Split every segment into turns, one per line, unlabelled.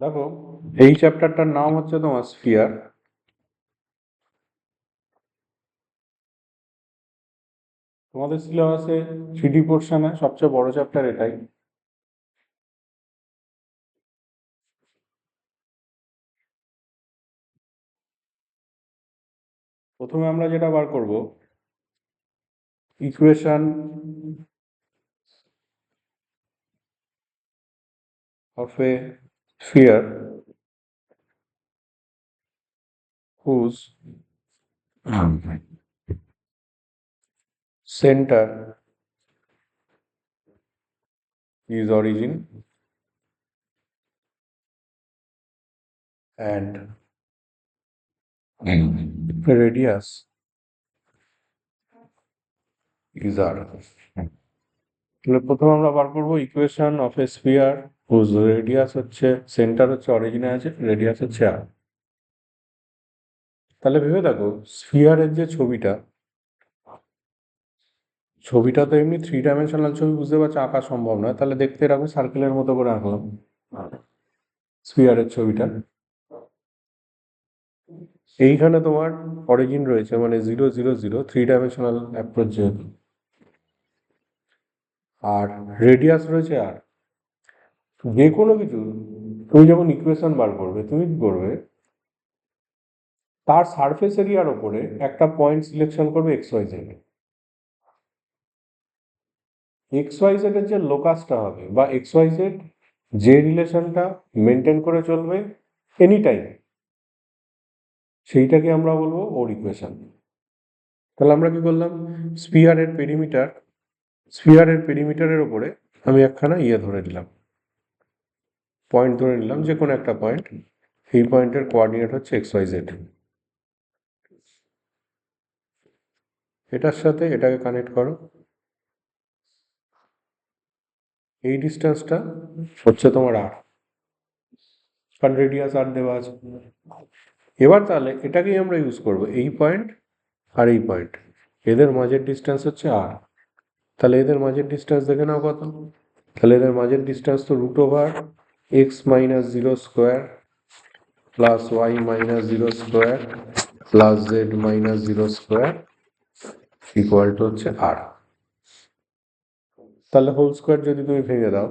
দেখো, এই চ্যাপ্টারটার নাম হচ্ছে তোমার স্ফিয়ার। তোমাদের সিলেবাসে 3D পোর্শনে সবচেয়ে বড় চ্যাপ্টার এটাই। প্রথমে আমরা যেটা বার করব, equation of a sphere whose center is origin and radius is r. তাহলে প্রথমে আমরা বার করব equation of a sphere whose radius হচ্ছে, সেন্টার হচ্ছে অরিজিনে আছে, রেডিয়াস হচ্ছে r। তাহলে ভেবে দেখো, স্ফিয়ারের যে ছবিটা তো এমনি 3 ডাইমেনশনাল ছবি, বুঝতে পারছো, আঁকা সম্ভব নয়। তাহলে দেখতে এরকম সার্কেলের মতো করে আঁকলাম স্ফিয়ারের ছবিটা। এইখানে তোমার অরিজিন রয়েছে, মানে 0 0 0, 3 ডাইমেনশনাল অ্যাপ্রোচ যেহেতু, আর রেডিয়াস রয়েছে আর। যে কোনো কিছু তুমি যখন ইকুয়েশন বার করবে, তুমি কি করবে, তার সারফেস এরিয়ার ওপরে একটা পয়েন্ট সিলেকশন করবে x y z. X y z এর যে লোকাসটা হবে, বা এক্স ওয়াই জেড যে রিলেশনটা মেনটেন করে চলবে এনি টাইম, সেইটাকে আমরা বলবো ওর ইকুয়েশন। তাহলে আমরা কি করলাম, স্ফিয়ারের পেরিমিটারের ওপরে আমি একখানা ধরে নিলাম, পয়েন্ট ধরে নিলাম, যে কোনো একটা পয়েন্ট। এই পয়েন্টের কোঅর্ডিনেট হচ্ছে এক্স ওয়াই জেড। এটার সাথে এটাকে কানেক্ট করো, এই ডিস্টেন্সটা হচ্ছে তোমার আর, কারণ রেডিয়াস আর দেওয়া আছে। এবার তাহলে এটাকেই আমরা ইউজ করব, এই পয়েন্ট আর এই পয়েন্ট, এদের মাঝের ডিস্টেন্স হচ্ছে আর। তাহলে এদের মাঝের ডিস্টেন্স দেখে নাও কত। তাহলে এদের মাঝের ডিস্টেন্স তো √(x-0) plus y-0² plus z-0² equal to হচ্ছে আর। তাহলে হোল স্কোয়ার যদি তুমি ভেঙে দাও,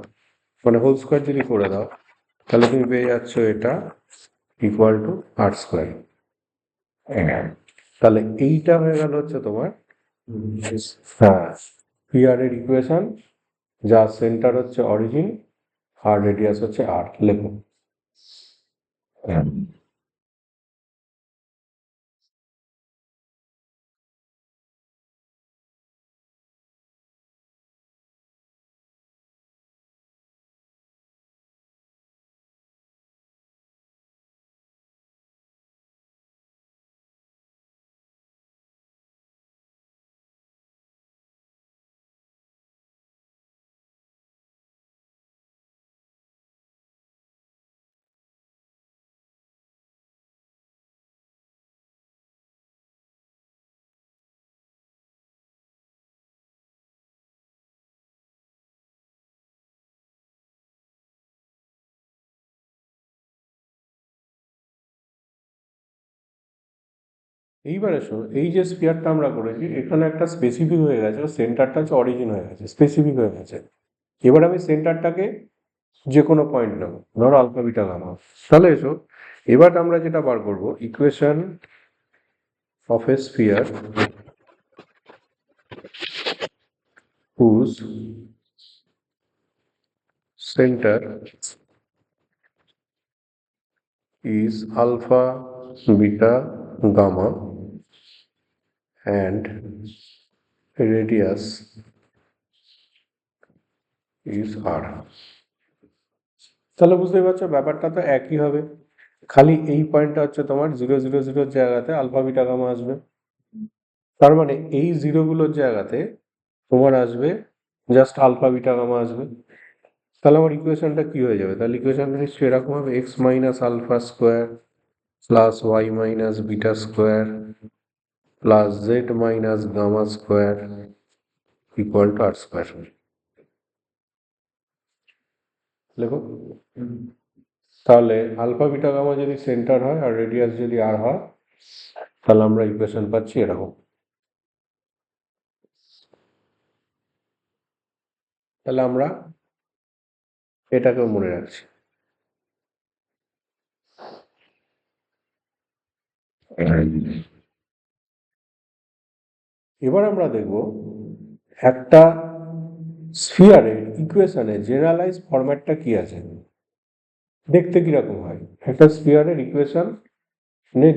মানে হোল স্কোয়ার যদি করে দাও, তাহলে তুমি পেয়ে যাচ্ছ এটা ইকুয়াল টু r²। তাহলে এইটা হয়ে গেল হচ্ছে তোমার স্ফিয়ার এর ইকুয়েশন, যার সেন্টার হচ্ছে অরিজিন আর রেডিয়াস হচ্ছে আর। লেখো। এইবার এসো, এই যে স্ফিয়ারটা আমরা করেছি, এখানে একটা স্পেসিফিক হয়ে গেছে, সেন্টারটা হচ্ছে অরিজিন হয়ে গেছে, স্পেসিফিক হয়ে গেছে। এবার আমি সেন্টারটাকে যে কোনো পয়েন্ট নেব, ধরো আলফা বিটা গামা। তাহলে এসো, এবার আমরা যেটা বার করব, equation of a sphere whose centre is alpha beta gamma and radius is r। তাহলে বুঝতেই পারছো ব্যাপারটা তো একই হবে, খালি এই পয়েন্টটা হচ্ছে তোমার 0 0 0 জায়গাতে আলফা বিটা গামা আসবে। তার মানে এই জিরোগুলোর জায়গাতে তোমার আসবে জাস্ট আলফা বিটা গামা আসবে। তাহলে আমার ইকুয়েশনটা কি হয়ে যাবে, তাহলে ইকুয়েশনটা নিশ্চয়ই এরকম হবে, x minus alpha square plus y minus beta square plus z minus gamma square equal to r²। লেখো। তাহলে আলফা বিটা গামা যদি সেন্টার হয় আর রেডিয়াস যদি আর হয়, তাহলে আমরা ইকুয়েশন পাচ্ছি এরকম। তাহলে আমরা এটাকেও মনে রাখছি। এবার আমরা দেখব একটা স্ফিয়ারের ইকুয়েশনে জেনারেলাইজ ফরম্যাটটা কি আছে, দেখতে কিরকম হয়। একটা স্ফিয়ারের ইকুয়েশন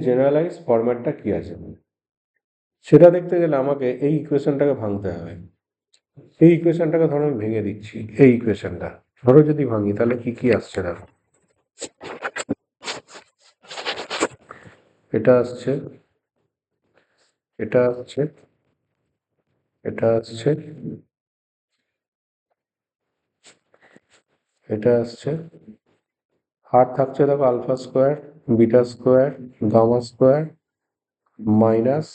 জেনারেলাইজ ফরম্যাটটা কি আছে সেটা দেখতে গেলে আমাকে এই ইকুয়েশনটাকে ভাঙতে হবে। এই ইকুয়েশনটাকে ধরো আমি ভেঙে দিচ্ছি। এই ইকুয়েশনটা ধরো যদি ভাঙি তাহলে কি কি আসছে দেখো। এটা আসছে, এটা আসছে, এটা আসছে, এটা আসছে, আর থাকছে দেখো alpha square, beta square, gamma square, minus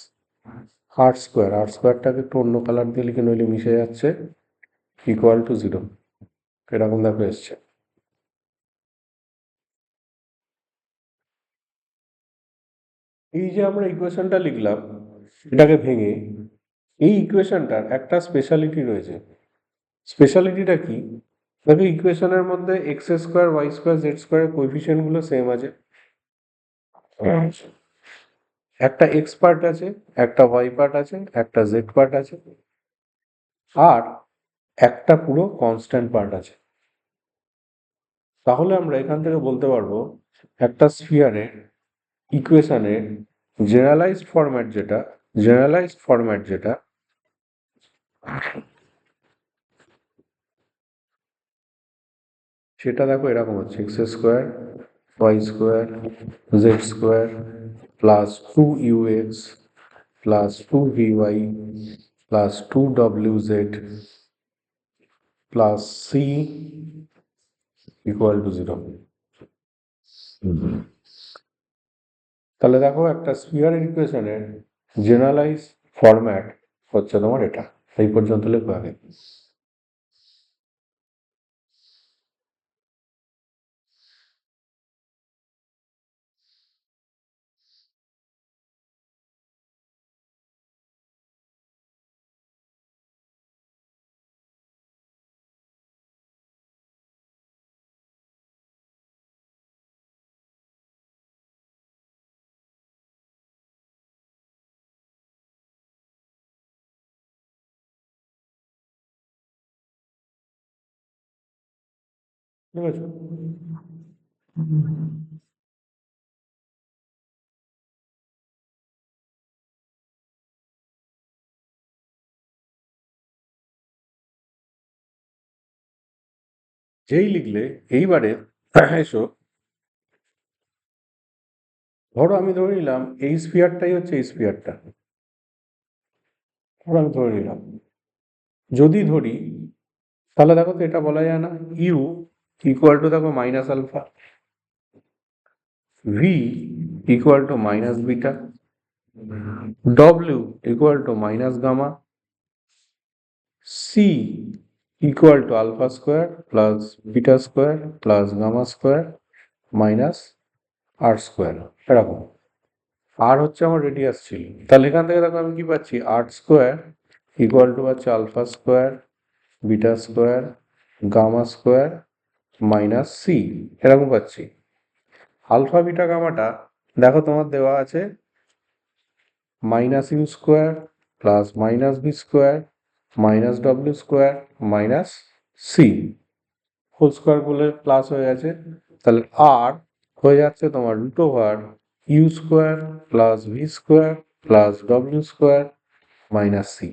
আর স্কোয়ার। আর স্কোয়ারটাকে একটু অন্য কালার দিয়ে লিখে নইলে মিশে যাচ্ছে, ইকুয়াল টু 0। এরকম দেখো এসছে। এই যে আমরা ইকুয়েশনটা লিখলাম, এটাকে ভেঙে এই ইকুয়েশনটার একটা স্পেশালিটি রয়েছে। স্পেশালিটিটা কি? দেখো ইকুয়েশনের মধ্যে x square, y square, z স্কোয়ারের কোএফিসিয়েন্ট গুলো সেম আছে। একটা এক্স পার্ট আছে, একটা ওয়াই পার্ট আছে, একটা জেড পার্ট আছে, আর একটা পুরো কনস্ট্যান্ট পার্ট আছে। তাহলে আমরা এখান থেকে বলতে পারবো একটা স্ফিয়ারের ইকুয়েশনের জেনারেলাইজড ফরম্যাট যেটা সেটা দেখো এরকম হচ্ছে x square, y square, z square plus 2ux plus 2vy plus 2wz plus c equal to 0। তাহলে দেখো একটা স্ফিয়ারের ইকুয়েশনের জেনারেলাইজ ফরম্যাট হচ্ছে তোমার এটা। এই পর্যন্ত লেখো আগে। ঠিক আছে, যেই লিখলে এইবারে এসো, ধরো আমি ধরে নিলাম এই স্ফিয়ারটাই হচ্ছে এই স্ফিয়ারটা। ধরো আমি ধরে নিলাম, যদি ধরি তাহলে দেখো তো এটা বলা যায় না ইউ ইকুয়াল টু দেখো minus alpha, v equal to minus beta, ডব্লিউ equal to minus gamma, c equal to alpha square plus beta square plus gamma square minus R square. এরকম। আর হচ্ছে আমার রেডিয়াস ছিল, তাহলে এখান থেকে দেখো আমি কি পাচ্ছি, আর স্কোয়ার ইকুয়াল টু পাচ্ছি alpha square, beta square, gamma square minus c. এরকম পাচ্ছি। আলফা বিটা গামাটা দেখো তোমার দেওয়া আছে minus u square plus minus b square minus ডব্লিউ square minus c, whole square বলে প্লাস হয়ে গেছে। তাহলে আর হয়ে যাচ্ছে তোমার root over u square plus v square plus ডব্লিউ স্কোয়ার মাইনাস সি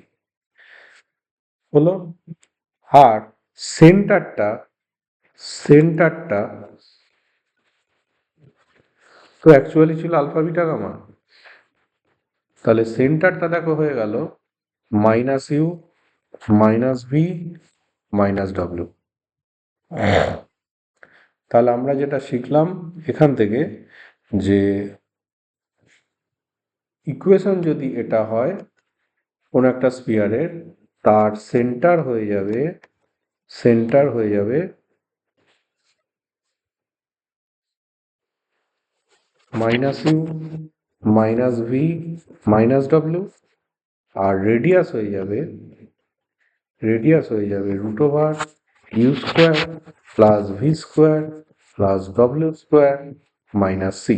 হলো। আর সেন্টারটা সেন্টারটা তো অ্যাকচুয়ালি ছিল আলফা বিটা গামা। তাহলে সেন্টারটা দেখো হয়ে গেল minus you minus V minus ডব্লিউ। তাহলে আমরা যেটা শিখলাম এখান থেকে, যে ইকুয়েশন যদি এটা হয় কোন একটা স্ফিয়ারের, তার সেন্টার হয়ে যাবে minus you minus V minus ডব্লিউ, আর রেডিয়াস হয়ে যাবে root over u square plus v square plus ডব্লিউ স্কোয়ার মাইনাস সি।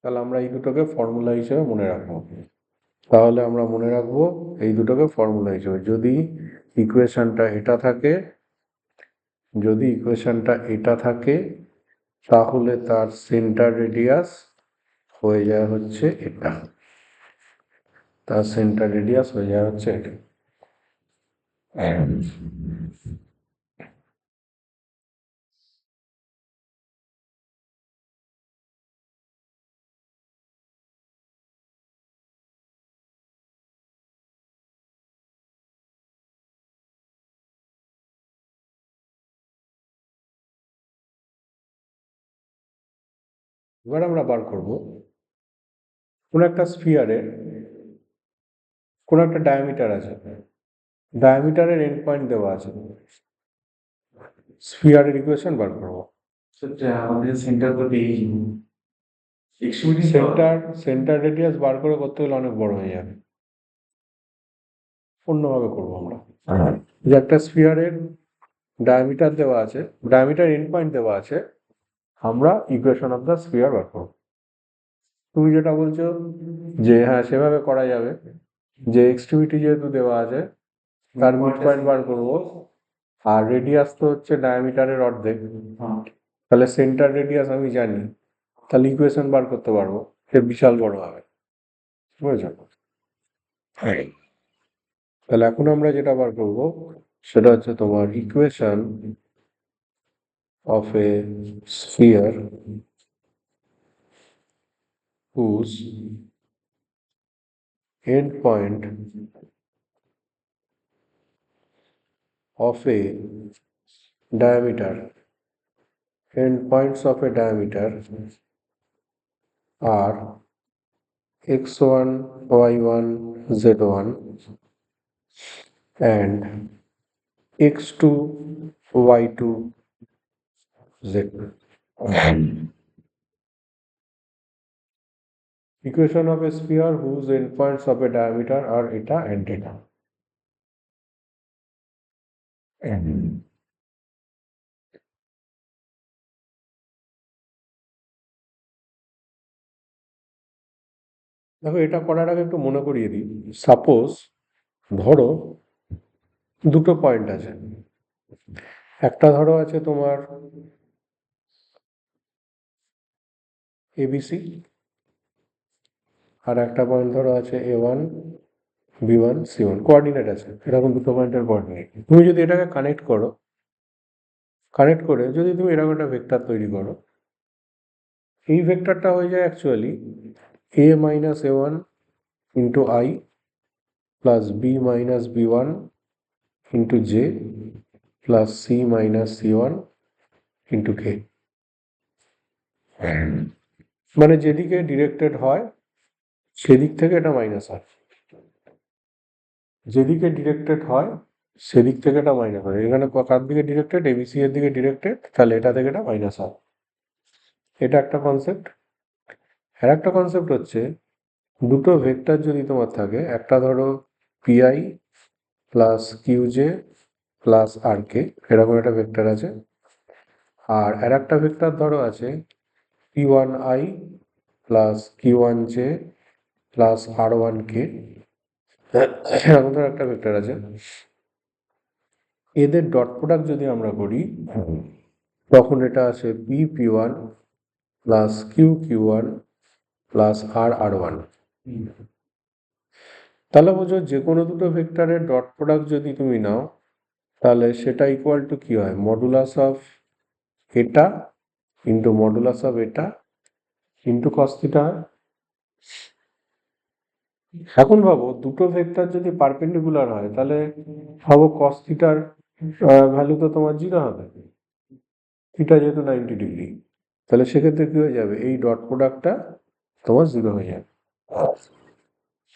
তাহলে আমরা এই দুটোকে ফর্মুলা হিসেবে মনে রাখবো। যদি ইকুয়েশনটা এটা থাকে তাহলে তার সেন্টার রেডিয়াস হয়ে যায় হচ্ছে এটা। এবার আমরা বার করব কোন একটা স্ফিয়ারের কোন একটা ডায়ামিটার আছে, ডায়ামিটারের এন্ড পয়েন্ট দেওয়া আছে, স্ফিয়ারের ইকুয়েশন বার করব।
আমাদের সেন্টার করতে
সেন্টার রেডিয়াস বার করতে গেলে অনেক বড় হয়ে যাবে, অন্যভাবে করবো আমরা। যে একটা স্ফিয়ারের ডায়ামিটার দেওয়া আছে, ডায়ামিটার এন্ড পয়েন্ট দেওয়া আছে, আমরা ইকুয়েশন অফ দ্য স্ফিয়ার বার করব। তুমি যেটা বলছো যে হ্যাঁ সেভাবে করা যাবে, যে এক্সট্রিমিটি যেহেতু দেওয়া আছে তার মিড পয়েন্ট বার করবো, আর রেডিয়াস তো হচ্ছে ডায়ামিটারের অর্ধেক, তাহলে সেন্টার রেডিয়াস আমি জানি, তাহলে ইকুয়েশন বার করতে পারবো, সে বিশাল বড় হবে, বুঝেছো? তাহলে এখন আমরা যেটা বার করবো সেটা হচ্ছে তোমার equation of a sphere whose end point of a diameter, end points of a diameter are x1, y1, z1 and x2, y2, z. Equation of a sphere whose endpoints of a diameter are eta and eta. দেখো, এটা করার আগে একটু মনে করিয়ে দিই, suppose ধরো দুটো পয়েন্ট আছে, একটা ধরো আছে তোমার ABC, আর একটা পয়েন্ট ধরো আছে A1, B1, C1, কোঅর্ডিনেট আছে, এরকম দুটো পয়েন্টের কোঅর্ডিনেট। তুমি যদি এটাকে কানেক্ট করে যদি তুমি এরকম একটা ভেক্টর তৈরি করো, এই ভেক্টরটা হয়ে যায় actually A minus A1 into I plus B minus B1 into J plus C minus C1 into K। মানে যেদিকে ডিরেক্টেড হয় সেদিক থেকে এটা মাইনাস হয়, যেদিকে ডিরেক্টেড হয় সেদিক থেকে এটা মাইনাস হয়। এখানে কার দিকে ডিরেক্টেড? ABC এর দিকে ডিরেক্টেড, তাহলে এটা থেকে এটা মাইনাস হয়। এটা একটা কনসেপ্ট। আর একটা কনসেপ্ট হচ্ছে দুটো ভেক্টর যদি তোমার থাকে, একটা ধরো PI plus QJ plus RK, এরকম একটা ভেক্টর আছে, আর একটা ভেক্টর ধরো আছে P1I plus Q1J plus R1K, এরকম ধরো একটা ভেক্টর আছে। এদের ডট প্রোডাক্ট যদি আমরা করি তখন এটা আসে P1 plus Q1 plus R1। তাহলে বোঝো যে কোনো দুটো ভেক্টরের ডট প্রোডাক্ট যদি তুমি নাও তাহলে সেটা ইকুয়াল টু কি হয়? মডুলাস অফ এটা ইন্টু মডুলাস অফ এটা ইন্টু কস থিটা হয়। এখন ভাবো দুটো ভেক্টর যদি পারপেন্ডিকুলার হয় তাহলে ভাবো কস থিটার ভ্যালু তো তোমার 0 হবে, থিটা যেহেতু 90 ডিগ্রি, তাহলে সেক্ষেত্রে কি হয়ে যাবে? এই ডট প্রোডাক্টটা তোমার 0 হয়ে যাবে।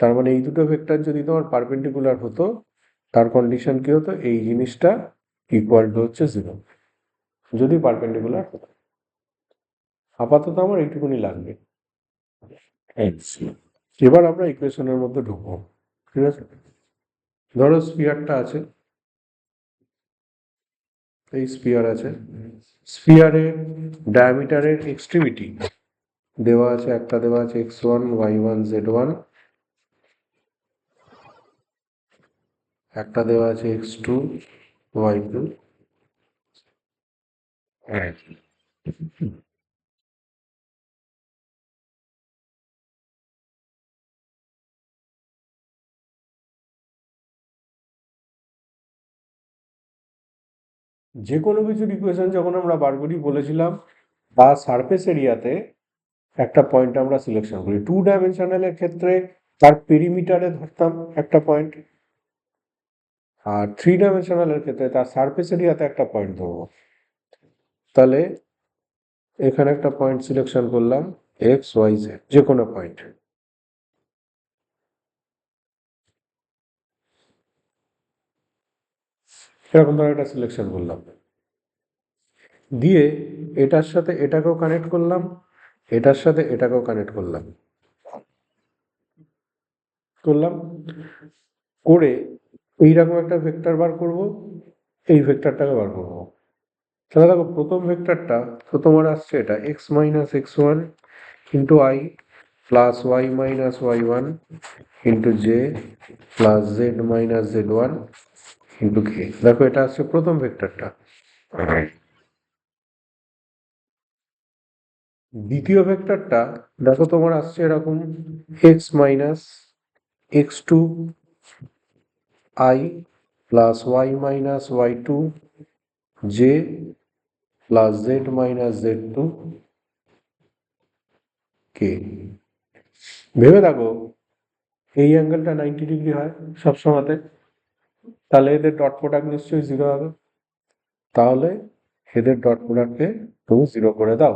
তার মানে এই দুটো ভেক্টর যদি তোমার পারপেন্ডিকুলার হতো তার কন্ডিশন কি হতো? এই জিনিসটা ইকুয়াল টু হচ্ছে 0 যদি পারপেন্ডিকুলার হয়। আপাতত আমার এইটুকুনি লাগবে। এবার আমরা ইকুয়েশনের মধ্যে ঢুকবো, ঠিক আছে? ধরো স্ফিয়ারটা আছে, এই স্ফিয়ার আছে, স্ফিয়ারের ডায়ামিটারের এক্সট্রিমিটি দেওয়া আছে, একটা দেওয়া আছে x1 y1 z1, একটা দেওয়া আছে x2 y2, যে কোনো কিছুর ইকুয়েশন যখন আমরা বার করি বলেছিলাম তার সারফেস এরিয়াতে একটা পয়েন্ট আমরা সিলেকশন করি। 2 ডাইমেনশনালের ক্ষেত্রে তার পেরিমিটারে ধরতাম একটা পয়েন্ট, আর 3 ডাইমেনশনালের ক্ষেত্রে তার সারফেস এরিয়াতে একটা পয়েন্ট ধরবো। তাহলে এখানে একটা পয়েন্ট সিলেকশন করলাম এক্স ওয়াই জেড, যে কোনো পয়েন্ট। এরকম ধরনের একটা সিলেকশন করলাম, দিয়ে এটার সাথে এটাকেও কানেক্ট করলাম, এটার সাথে এটাকেও কানেক্ট করলাম, করে এইরকম একটা ভেক্টর বার করব, এই ভেক্টরটাকে বার করব। তাহলে দেখো প্রথম ভেক্টরটা তো তোমার আসছে এটা X minus x one into I plus Y minus Y one into J plus Z minus Z one into K. দেখো এটা আসছে প্রথম ভেক্টরটা। দ্বিতীয় ভেক্টরটা দেখো তোমার আসছে এরকম X minus x two I plus Y minus Y two J plus Z minus Z two K. ভেবে দেখো এই অ্যাঙ্গেলটা 90 ডিগ্রি হয় সবসময়তে, তাহলে এদের ডট প্রোডাক্ট নিশ্চয়ই 0 হবে। তাহলে এদের ডট প্রোডাক্টকে তুমি 0 করে দাও,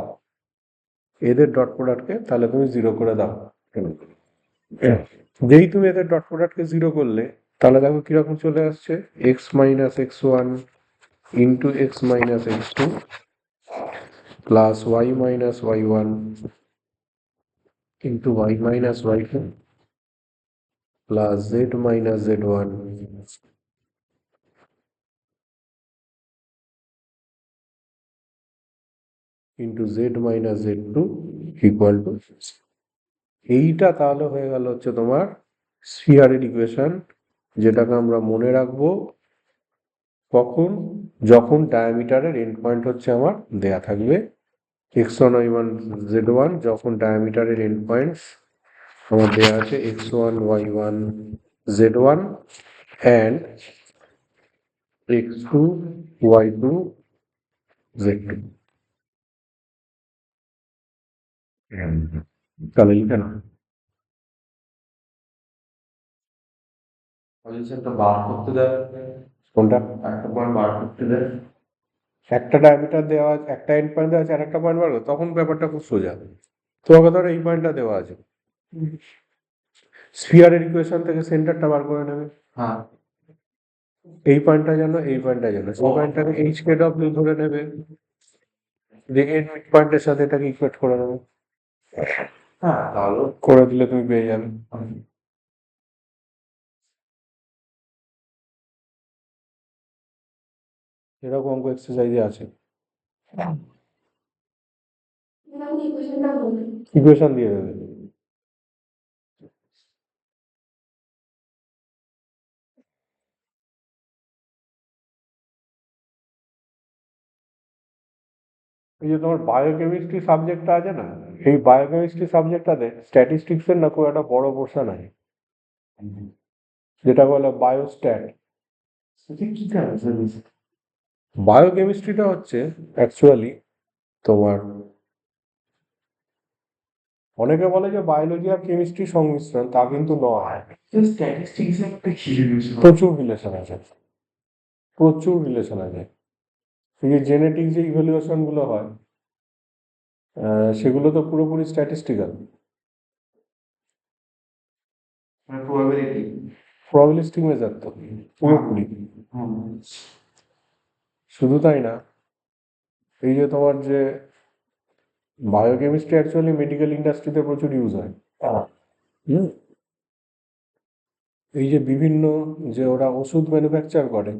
এদের ডট প্রোডাক্টকে তাহলে তুমি 0 করে দাও। যেই তুমি এদের ডট প্রোডাক্টকে 0 করলে তাহলে দেখো কিরকম চলে আসছে x minus x one into x minus x two plus Y minus Y one into y minus Y two plus Z minus Z one into z minus Z two equal to. এইটা তাহলে হয়ে গেল হচ্ছে তোমার স্ফিয়ারের equation, যেটাকে আমরা মনে রাখবো কখন, যখন ডায়ামিটারের এন্ড পয়েন্ট হচ্ছে আমার দেয়া থাকবে x one y one z one, যখন ডায়ামিটারের এন্ড পয়েন্টস আমার দেয়া আছে x one y one z one and x two y two z two. তাহলে লিখে না
একটা বার করতে দেয়,
কোনটা?
একটা পয়েন্ট বার করতে দেয়।
একটা ডায়ামিটার দেওয়া আছে, একটা এন্ড পয়েন্ট দেওয়া আছে, আর একটা পয়েন্ট বার করো, তখন ব্যাপারটা খুব সোজা। তোমাকে ধরো এই পয়েন্টটা দেওয়া আছে, স্ফিয়ারের ইকুয়েশন থেকে সেন্টারটা বার করে নেবে।
হ্যাঁ,
এই পয়েন্টটা জানো, এই পয়েন্টটা জানো, সেই পয়েন্টটাকে এইচ কে ডব্লিউ ধরে নেবে, দিয়ে এর মিড পয়েন্টের সাথে এটাকে ইকুয়েট করে নেবে,
হ্যাঁ তাহলে
করে দিলে তুমি পেয়ে যাবে। এরকম অঙ্ক এক্সারসাইজে আছে, ইকুয়েশন দিয়ে দেবে। এই যে তোমার বায়োকেমিস্ট্রি সাবজেক্টটা আছে না, এই বায়োকেমিস্ট্রি সাবজেক্টটাতে স্ট্যাটিস্টিক্সের না খুব একটা বড় পোর্শন আছে, যেটা বলে বায়োস্ট্যাট।
সেটা কি কাজ?
বায়োকেমিস্ট্রিটা হচ্ছে অ্যাকচুয়ালি তোমার, অনেকে বলে যে বায়োলজি আর কেমিস্ট্রি সংমিশ্রণ, তা কিন্তু নয়।
স্ট্যাটিস্টিক্স একটা কি জিনিস?
প্রচুর রিলেশন আছে, প্রচুর রিলেশন আছে। এই যে জেনেটিক যে ইভ্যালুয়েশন গুলো হয়, সেগুলো তো পুরোপুরি স্ট্যাটিস্টিক্যাল,
প্রবাবিলিটি।
প্রবাবিলিস্টিক মেজার তো পুরোপুরি। শুধু তাই না, এই যে তোমার যে বায়োকেমিস্ট্রি অ্যাকচুয়ালি মেডিকেল ইন্ডাস্ট্রিতে প্রচুর ইউজ হয়। হুম এই যে বিভিন্ন যে ওরা ওষুধ ম্যানুফ্যাকচার করে,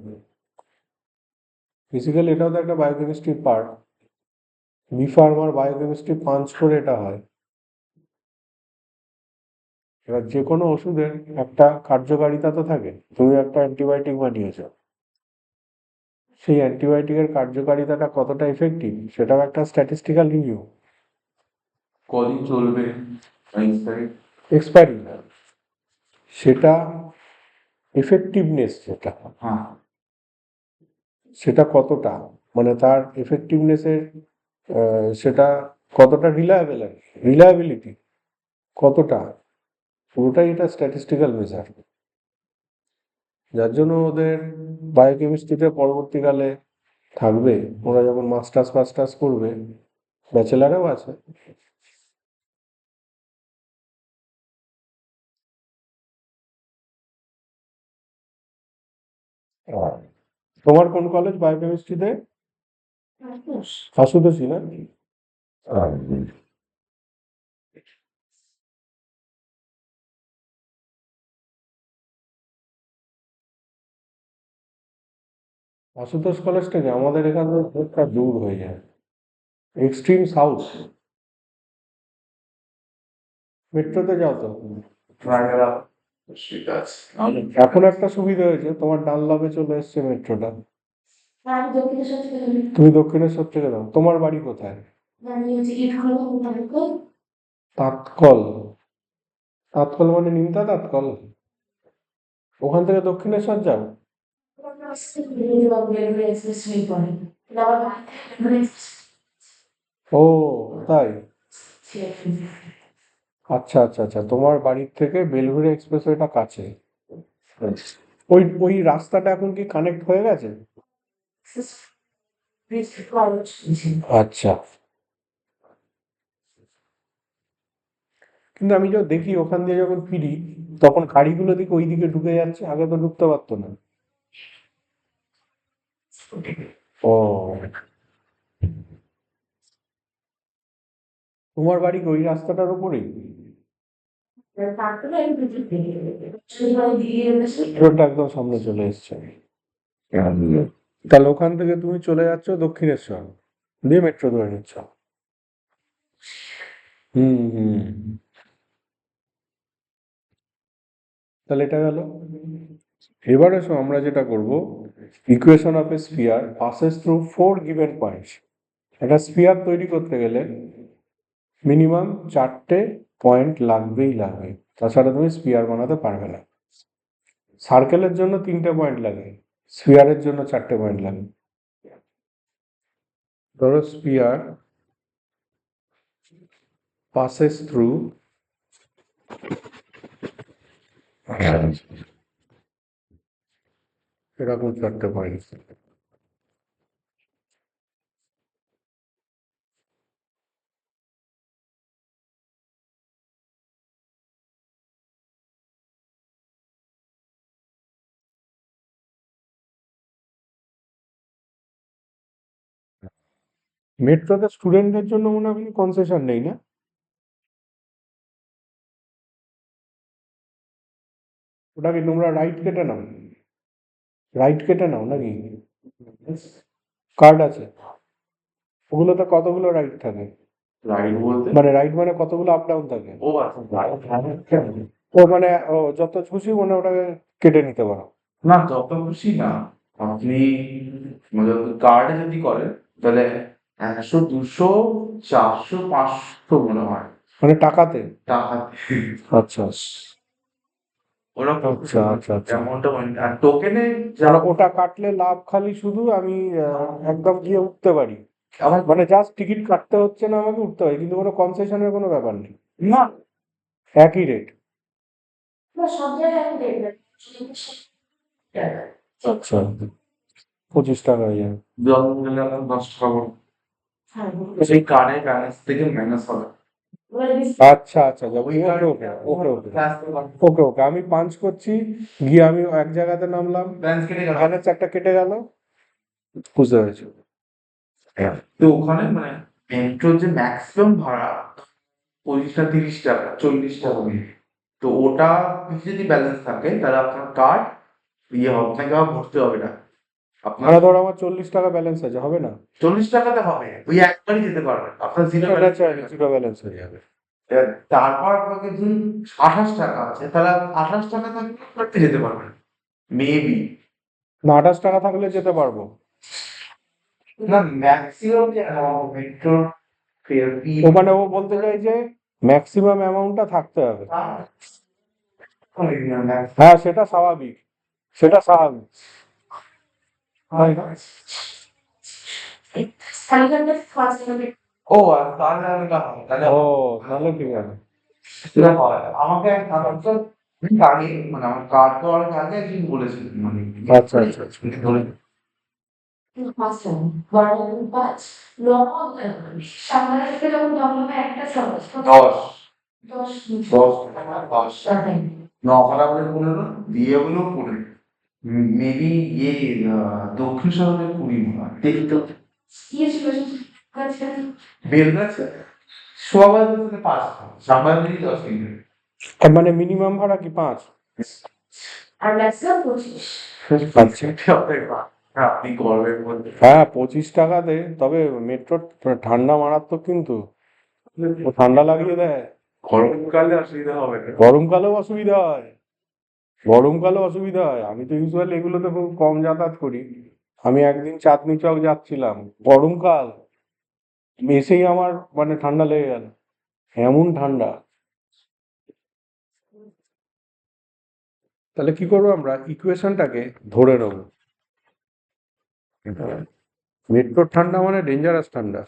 বেসিক্যালি এটাও তো একটা বায়োকেমিস্ট্রির পার্ট। বি ফার্মার বায়োকেমিস্ট্রি পাঞ্চ করে এটা হয়। এবার যে কোনো ওষুধের একটা কার্যকারিতা তো থাকে। তুমি একটা অ্যান্টিবায়োটিক বানিয়েছো, সেই অ্যান্টিবায়োটিকের কার্যকারিতাটা কতটা এফেক্টিভ সেটাও একটা স্ট্যাটিস্টিক্যাল রিভিউ।
কদিন চলবে
এক্সপায়ারি সেটা এফেক্টিভনেস যেটা,
হ্যাঁ
সেটা কতটা, মানে তার এফেক্টিভনেসের সেটা কতটা রিলায়েবিলিটি কতটা, পুরোটাই এটা স্ট্যাটিস্টিক্যাল মেজার। যার জন্য ওদের বায়োকেমিস্ট্রিতে পরবর্তীকালে থাকবে, ওরা যখন মাস্টার্স করবে, ব্যাচেলারেও আছে। আর তোমার কোন কলেজ বায়োকেমিস্ট্রিতে? আশুতোষই না? আশুতোষ কলেজ থেকে আমাদের এখান থেকে অনেকটা দূর হয়ে যায়, এক্সট্রিম সাউথ। মেট্রোতে যাও তো।
ঠিক আছে
এখন একটা সুবিধা হয়েছে, তোমার ডানলপে চলে এসছে মেট্রোটা।
আমি দক্ষিণেশ্বর থেকে
তুমি দক্ষিণেশ্বর থেকে দাও, তোমার বাড়ি কোথায়?
আমি হচ্ছে ইটখলা তারপর
তাঁতকল? তাঁতকল মানে নিমতা তাঁতকল? ওখান থেকে দক্ষিণেশ্বর যাও?
এক্সপ্রেস হয়ে পড়ে আবার বাড়ি
ও তাই, আচ্ছা আচ্ছা আচ্ছা, তোমার বাড়ির থেকে বেলঘুরে এক্সপ্রেসওয়েটা কাছে। ওই ওই রাস্তাটা এখন কি কানেক্ট হয়ে গেছে? আচ্ছা, কিন্তু আমি যখন দেখি ওখান দিয়ে যখন ফিরি, তখন গাড়িগুলো দিকে ওই দিকে ঢুকে যাচ্ছে, আগে তো ঢুকতে পারতো না। ও, তোমার বাড়ি কি ওই রাস্তাটার উপরেই? রোডটা একদম সামনে চলে এসছে। তাহলে ওখান থেকে তুমি চলে যাচ্ছ দক্ষিণেশ্বর, দিয়ে মেট্রো ধরে নিচ্ছ। হুম। তাহলে এটা গেল। এবার এসো আমরা যেটা করব, equation of a sphere passes through 4 given points. একটা স্ফিয়ার তৈরি করতে গেলে মিনিমাম 4টে পয়েন্ট লাগবে, তাছাড়া তুমি স্ফিয়ার বানাতে পারবে না। সার্কেলের জন্য 3টে পয়েন্ট লাগে, স্ফিয়ারের জন্য 4টে পয়েন্ট লাগে। ধরো স্ফিয়ার passes through এরকম 4টে পয়েন্ট। মেট্রোতে স্টুডেন্টদের জন্য মনে হয় কোনো কনসেশন নেই না? ওটা কি তোমরা রাইট কেটে নাও নাকি? কার্ড আছে? ওগুলোতে কতগুলো রাইট থাকে?
রাইড বলতে
মানে রাইট মানে কতগুলো আপ ডাউন থাকে?
ও আচ্ছা
ও মানে ও যত খুশি মানে ওটাকে কেটে নিতে পারো?
না যত খুশি না, আপনি কার্ডে যদি করেন তাহলে 100 200 400 500 মনে হয়
মানে টাকাতে?
টাকা
আচ্ছা
ওরা
আচ্ছা আচ্ছা আচ্ছা,
অ্যামাউন্টটা আর টোকেনে
মানে ওটা কাটলে লাভ খালি শুধু আমি একদম গিয়ে উঠতে পারি,
আবার
মানে জাস্ট টিকিট কাটতে হচ্ছে না, আমাকে উঠতে পারি, কিন্তু কোনো কনসেশনের কোনো ব্যাপার নেই,
না
একই রেট?
সব জায়গায় আমি দেখবেন
আচ্ছা, 25 টাকা হয়ে যাবে।
যখন গেলে আমরা 10 টাকা করে। সেই কার্ডের ব্যালেন্স থেকে মাইনাস হবে
আচ্ছা আচ্ছা, ওকে, আমি পাঞ্চ করছি, গিয়ে আমি এক জায়গাতে নামলাম,
ব্যালেন্স কেটে গেল
ব্যালেন্স একটা কেটে গেল, বুঝতে পেরেছি।
তো ওখানে মানে মেট্রোর যে ম্যাক্সিমাম ভাড়া 25 না 30 টাকা 40 টাকা মিনিট। তো ওটা যদি ব্যালেন্স থাকে তাহলে আপনার কার্ড হবে, আপনাকে আবার ভরতে হবে না। আপনার
মানে ধর আমার 40 টাকা ব্যালেন্স আছে, হবে না?
40 টাকাতে হবে, ওই একবারই যেতে পারবেন, আপনার জিরো ব্যালেন্স।
জিরো ব্যালেন্স হয়ে যাবে।
তারপর আপনাকে ধরুন 28 টাকা আছে, তাহলে 28 টাকা থাকলে করতে যেতে পারবেন মেবি।
না, 28 টাকা থাকলে যেতে পারবো।
না, ম্যাক্সিমাম যে মেট্রো ফেয়ার
ওখানে ও বলতে চাই যে ম্যাক্সিমাম অ্যামাউন্টটা থাকতে হবে। হ্যাঁ, সেটা স্বাভাবিক, সেটা স্বাভাবিক। তাই না?
তালিকাটা ফার্স্ট হবে।
ও তাহলে আমি তাহলে
ও, তাহলে ঠিক আছে।
সেটা হয়। আমাকে আগে মানে আমার কার্ড তো অনেক আগে একদিন বলেছিলেন মানে
আচ্ছা আচ্ছা আচ্ছা।
ধরে
ফার্স্ট হবে বারো 5 নর্মাল সামনে থেকে যখন ভাবলাম একটা সহজ
10
10
10 9 বলে 15 দিয়ে হলো 15 মেবি দক্ষিণ শহরে 20 মনে হয় দেখি তো
কি ছিল কাছে
বেলগাছে সোয়াবাদ থেকে 5 সামবাদিক 10 মিনিট।
মানে মিনিমাম ভাড়া কি 5?
আর ম্যাক্সিমাম 25।
আচ্ছা।
আপনি করবেন বলতে
হ্যাঁ, 25 টাকাতে, তবে মেট্রো ঠান্ডা মারাত্মক কিন্তু, ও ঠান্ডা লাগিয়ে দেয়।
গরমকালে অসুবিধা হবে না।
গরমকালেও অসুবিধা হয়, গরমকালেও অসুবিধা হয়। আমি তো ইউজুয়ালি এগুলোতে খুব কম যাতায়াত করি। আমি একদিন চাঁদনি চক যাচ্ছিলাম, গরমকাল, এসেই আমার মানে ঠান্ডা লেগে গেল, এমন ঠান্ডা। তাহলে কি করবো আমরা, ইকুয়েশনটাকে ধরে নেবো, মেট্রোর ঠান্ডা মানে ডেঞ্জারাস ঠান্ডা।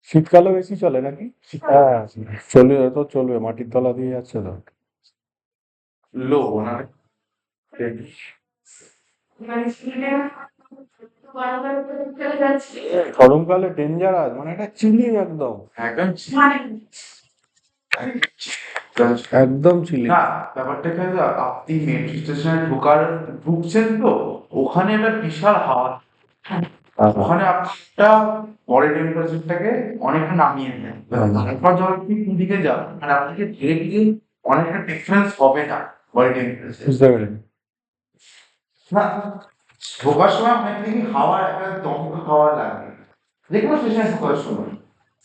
শীতকালেও এসি চলে নাকি? হ্যাঁ, চলবে তো, চলবে, মাটির তলা দিয়ে যাচ্ছে তো।
লো না
মানে স্পিডে বারবার করে চলে যাচ্ছে
গরমকালে ডেঞ্জারাস, মানে এটা চিলিং একদম,
একদম
মানে
একদম চিলিং।
না, ব্যাপারটা কি জানো? আপনি মেট্রো স্টেশনে ঢুকছেন তো, ওখানে একটা বিশাল হাওয়া, ওখানে আপনারটা বডি টেম্পারেচারটাকে অনেকটা নামিয়ে দেয়। তারপর যখন আপনি কোন দিকে যান মানে আপনাকে ধীরে ধীরে অনেকটা ডিফারেন্স হবে না বডি টেম্পারেচার।
বুঝতে পেরেছি।
না, ঢোকার সময় আপনার থেকে হাওয়া একটা দমকা হাওয়া লাগে, যে কোনো স্টেশনে ঢোকার সময়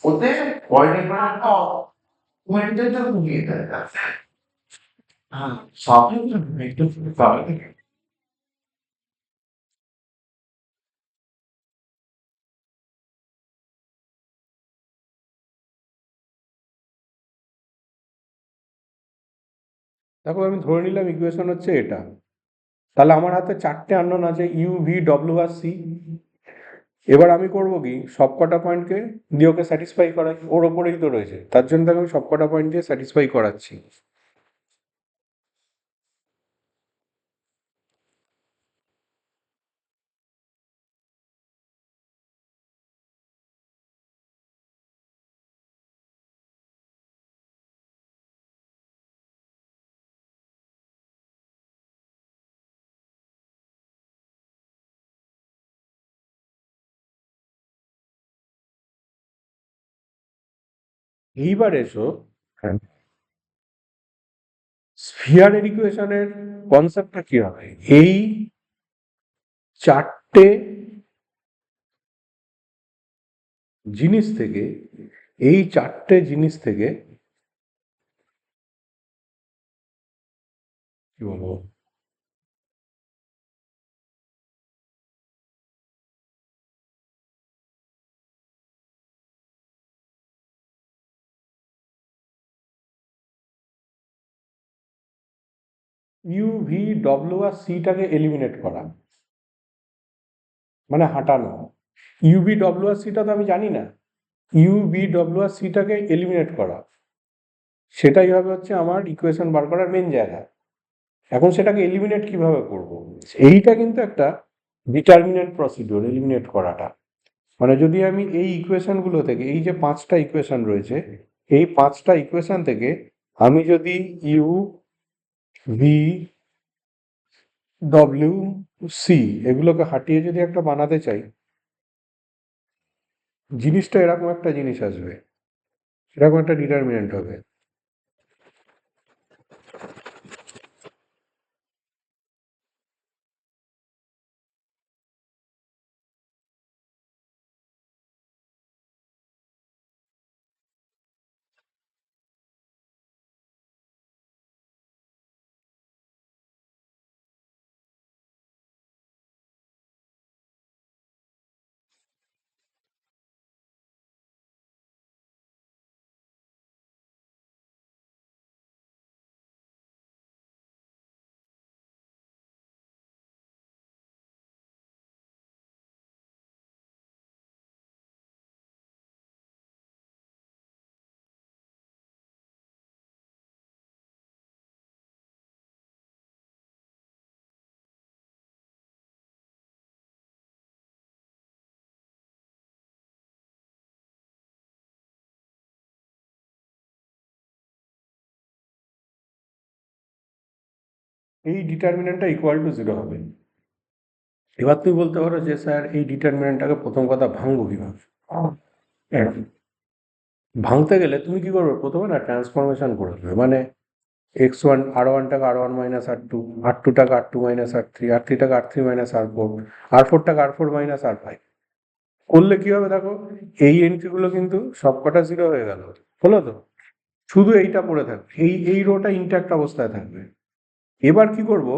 ওতে বডি টেম্পারেচারটা অটোমেটিক্যালি কমিয়ে দেয়। হ্যাঁ, স্বাভাবিক একটু স্বাভাবিক।
দেখো, আমি ধরে নিলাম ইকুয়েশন হচ্ছে এটা। তাহলে আমার হাতে 4টে আননোন আছে, ইউ, ভি, ডব্লিউ আর সি। এবার আমি করব কি, সবকটা পয়েন্টকে দিয়ে ওকে স্যাটিসফাই করাই, ওর ওপরেই তো রয়েছে, তার জন্য তাকে আমি সবকটা পয়েন্ট দিয়ে স্যাটিসফাই করাচ্ছি। এইবার এসো, স্ফিয়ারের ইকুয়েশনের কনসেপ্টটা কি হবে। এই চারটে জিনিস থেকে, এই চারটে জিনিস থেকে কি বলবো, ইউ, ভি, ডব্লিউ আর সিটাকে এলিমিনেট করা, মানে হাঁটানো। ইউ, ভি, ডব্লিউ আর সিটা তো আমি জানি না, ইউ, ভি, ডব্লিউ আর সিটাকে এলিমিনেট করা, সেটাই হবে হচ্ছে আমার ইকুয়েশন বার করার মেন জায়গা। এখন সেটাকে এলিমিনেট কিভাবে করব, এইটা কিন্তু একটা ডিটারমিনেন্ট প্রসিডিওর, এলিমিনেট করাটা। মানে যদি আমি এই ইকুয়েশনগুলো থেকে, এই যে 5টা ইকুয়েশন রয়েছে, এই 5টা ইকুয়েশন থেকে আমি যদি ইউ ভি ডব্লিউ সি এগুলোকে হাটিয়ে যদি একটা বানাতে চাই, জিনিসটা এরকম একটা জিনিস আসবে, এরকম একটা ডিটারমিনেন্ট হবে। এই ডিটারমিনেন্টটা ইকুয়াল টু 0 হবে। এবার তুমি বলতে পারো যে স্যার এই ডিটারমিনেন্টটাকে প্রথম কথা ভাঙবো কিভাবে? এরকম। ভাঙতে গেলে তুমি কি করবে, প্রথমে না ট্রান্সফরমেশন করে দেবে, মানে x1 r1টাকে r1 minus r2, r2টাকে r2 minus r3, r3টাকে r3 minus r4, r4টাকে r4 minus r5 করলে কি হবে দেখো, এই এন্ট্রিগুলো কিন্তু সবকটা 0 হয়ে গেল, হলো তো? শুধু এইটা পড়ে থাকবে, এই রোটা ইনট্যাক্ট অবস্থায় থাকবে। এবার কি করব,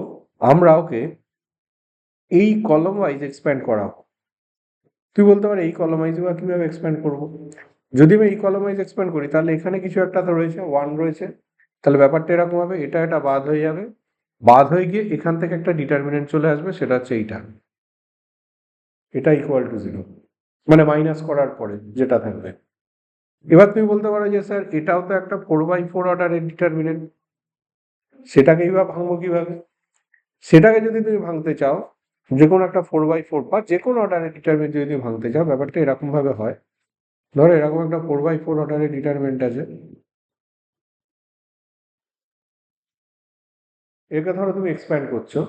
আমরা ওকে এই কলম ওয়াইজ এক্সপ্যান্ড করাবো। তুই বলতে পারো এই কলম ওয়াইজ বা কিভাবে এক্সপ্যান্ড করব? যদি আমি এই কলম ওয়াইজ এক্সপ্যান্ড করি তাহলে এখানে কিছু একটা তো রয়েছে, 1 রয়েছে, তাহলে ব্যাপারটা এরকম হবে, এটা বাদ হয়ে যাবে, বাদ হয়ে গিয়ে এখান থেকে একটা ডিটারমিনেন্ট চলে আসবে, সেটা হচ্ছে এইটা, এটা ইকুয়াল টু 0, মানে মাইনাস করার পরে যেটা থাকবে। এবার তুমি বলতে পারো যে স্যার এটাও তো একটা 4/4 অর্ডারের ডিটারমিনেন্ট, সেটাকেই বা ভাঙবো কিভাবে? সেটাকে যদি তুমি ভাঙতে চাও, যে কোনো একটা 4/4 বা যে কোনো অর্ডারের ডিটারমিনেন্ট যদি ভাঙতে চাও, ব্যাপারটা এরকম ভাবে হয়। ধরো এরকম একটা 4/4 অর্ডারের ডিটারমিনেন্ট আছে, একে ধরো তুমি এক্সপ্যান্ড করছো,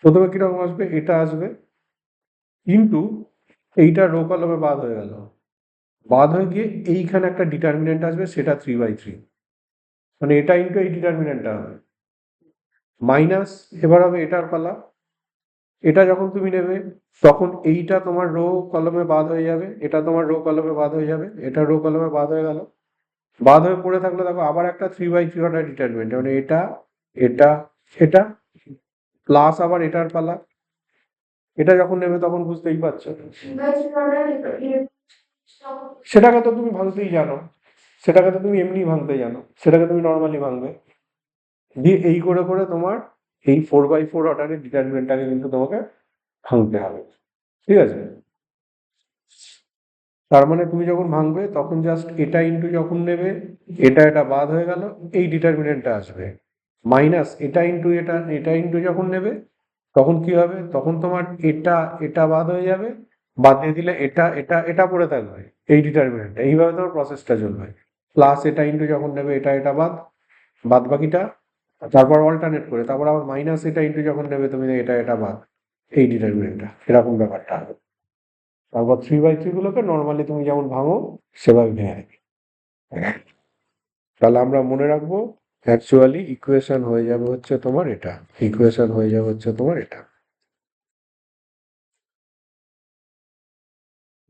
প্রথমে কিরকম আসবে, এটা আসবে ইন্টু এইটা রো কলমে বাদ হয়ে গেল, বাদ হয়ে গিয়ে এইখানে একটা ডিটারমিনেন্ট আসবে, সেটা 3/3, মানে এটা ইন্টু এই ডিটারমিনেন্টটা হবে মাইনাস, এবার হবে এটার পালা, এটা যখন তুমি নেবে তখন এইটা তোমার রো কলমে বাদ হয়ে যাবে, এটা তোমার রো কলমে বাদ হয়ে যাবে, এটা রো কলমে বাদ হয়ে গেল, বাদ হয়ে পড়ে থাকলে দেখো আবার একটা 3/3 অর্ডার ডিটারমিনেন্ট, মানে এটা এটা এটা প্লাস আবার এটার পালা, এটা যখন নেবে তখন বুঝতেই পারছো, সেটাকে তো তুমি ভাঙতেই জানো, সেটাকে তো তুমি এমনি ভাঙতে জানো, সেটাকে তুমি নর্মালি ভাঙবে, দিয়ে এই করে করে তোমার এই 4/4 অর্ডারের ডিটারমিনেন্টটাকে কিন্তু তোমাকে ভাঙতে হবে, ঠিক আছে? তার মানে তুমি যখন ভাঙবে তখন জাস্ট এটা ইন্টু যখন নেবে, এটা বাদ হয়ে গেল, এই ডিটারমিনেন্টটা আসবে, মাইনাস এটা ইন্টু এটা ইন্টু যখন নেবে তখন কি হবে, তখন তোমার এটা বাদ হয়ে যাবে, বাদ দিয়ে দিলে এটা পড়ে থাকবে, এই ডিটারমিনেন্টটা, এইভাবে তোমার প্রসেসটা চলবে। প্লাস এটা ইন্টু যখন নেবে, এটা বাদ, বাদ বাকিটা, তারপর অল্টারনেট করে, তারপর আবার মাইনাস এটা ইন্টু যখন নেবে তুমি, এটা বাদ, এই ডিটারমিনেন্টটা, এরকম ব্যাপারটা হবে। তারপর 3/3 গুলোকে নর্মালি তুমি যেমন ভাঙো সেভাবে ভেঙে নেবে। তাহলে আমরা মনে রাখবো, অ্যাকচুয়ালি ইকুয়েশন হয়ে যাবে হচ্ছে তোমার এটা, ইকুয়েশন হয়ে যাবে হচ্ছে তোমার এটা।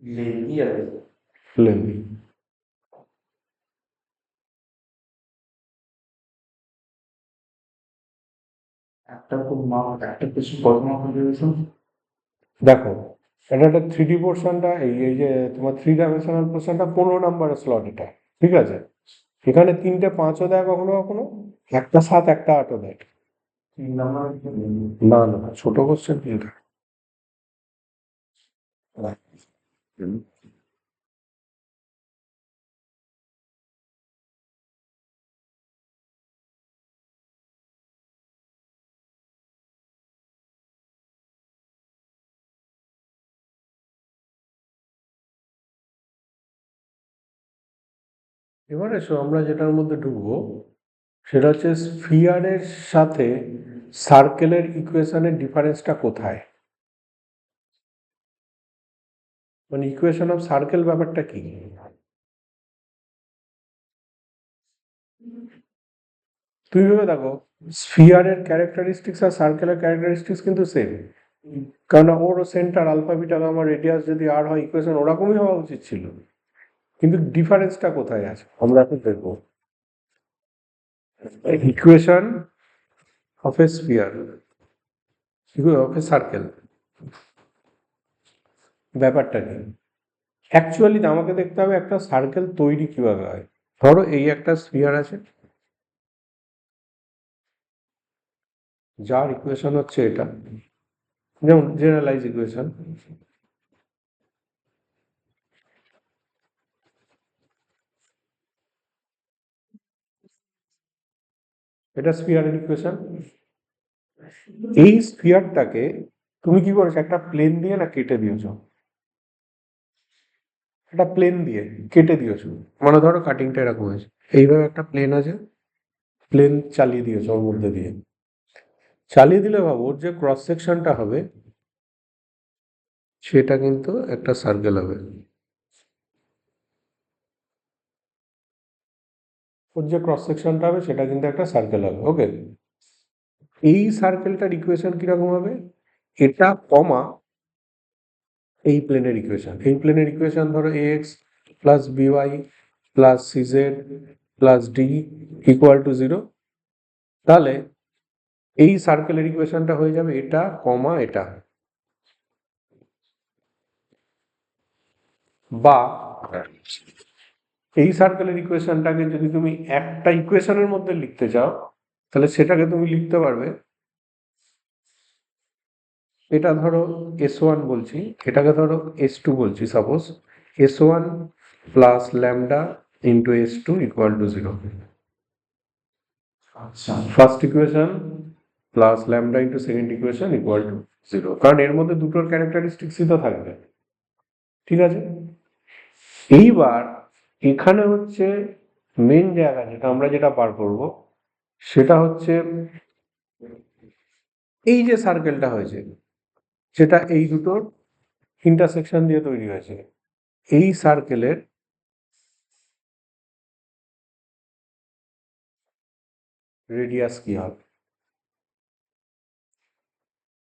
লেন্দি আছে।
লেন্দি।
একটা খুব একটা কিছু কল্পনা করে দিয়েছো।
দেখো, এটা একটা 3D পোর্শনটা, এই যে তোমার 3 ডাইমেনশনাল পোর্শনটা 15 নম্বরের স্লট এটা, ঠিক আছে? এখানে 3টে 5ও দেয় কখনো কখনো, একটা 7 একটা 8ও দেয়।
3 নাম্বার।
না না, ছোট কোশ্চেন কিন্তু। এবার এসো আমরা যেটার মধ্যে ঢুকবো সেটা হচ্ছে স্ফিয়ারের সাথে সার্কেলের ইকুয়েশনের ডিফারেন্সটা কোথায়, মানে ইকুয়েশন অফ সার্কেল ব্যাপারটা কি। তুমি ভেবে দেখো, স্ফিয়ারের ক্যারেক্টারিস্টিক্স আর সার্কেলের ক্যারেক্টারিস্টিক্স কিন্তু সেম, কারণ ওর centre alpha beta gamma radius যদি আর হয় ইকুয়েশন ওরকমই হওয়া উচিত ছিল, কিন্তু ডিফারেন্সটা কোথায় আছে আমরা এখন দেখবো। Equation of a sphere of A circle ব্যাপারটা কি। অ্যাকচুয়ালি আমাকে দেখতে হবে একটা সার্কেল তৈরি কিভাবে হয়। ধরো এই একটা স্ফিয়ার আছে যার ইকুয়েশন হচ্ছে এটা, যেমন জেনারেলাইজ ইকুয়েশন, এটা স্ফিয়ারের ইকুয়েশন। এই স্ফিয়ারটাকে তুমি কি করেছো, একটা প্লেন দিয়ে না কেটে দিয়েছো, একটা প্লেন দিয়ে কেটে দিয়েছো, মানে ধরো কাটিংটা এরকম হয়েছে, এইভাবে একটা প্লেন আছে, প্লেন চালিয়ে দিয়েছো ওর মধ্যে দিয়ে, চালিয়ে দিলে ভাবো ওর যে ক্রস সেকশনটা হবে সেটা কিন্তু একটা সার্কেল হবে, ওর যে ক্রস সেকশনটা হবে সেটা কিন্তু একটা সার্কেল হবে। ওকে, এই সার্কেলটার ইকুয়েশন কিরকম হবে, এটা কমা এই প্লেনের ইকুয়েশন। এই প্লেনের ইকুয়েশন ধরো x plus by plus CZ plus D equal to 0, তাহলে এই সার্কেলের ইকুয়েশনটা হয়ে যাবে এটা কমা এটা, বা এই সার্কেলের ইকুয়েশনটাকে যদি তুমি একটা ইকুয়েশনের মধ্যে লিখতে চাও তাহলে সেটাকে তুমি লিখতে পারবে, এটা ধরো S1 বলছি, এটাকে ধরো S2 বলছি suppose, S1 plus lambda into S2 equal to 0।
আচ্ছা,
first equation plus lambda into second equation equal to 0, কারণ এর মধ্যে দুটোর ক্যারেক্টারিস্টিক্সই তো থাকবে। ঠিক আছে, এইবার এখানে হচ্ছে মেন জায়গা যেটা আমরা যেটা বার করব সেটা হচ্ছে এই যে সার্কেলটা হয়েছে যেটা এই দুটোর ইন্টারসেকশন দিয়ে তৈরি হয়েছে, এই সার্কেলের রেডিয়াস কি হবে।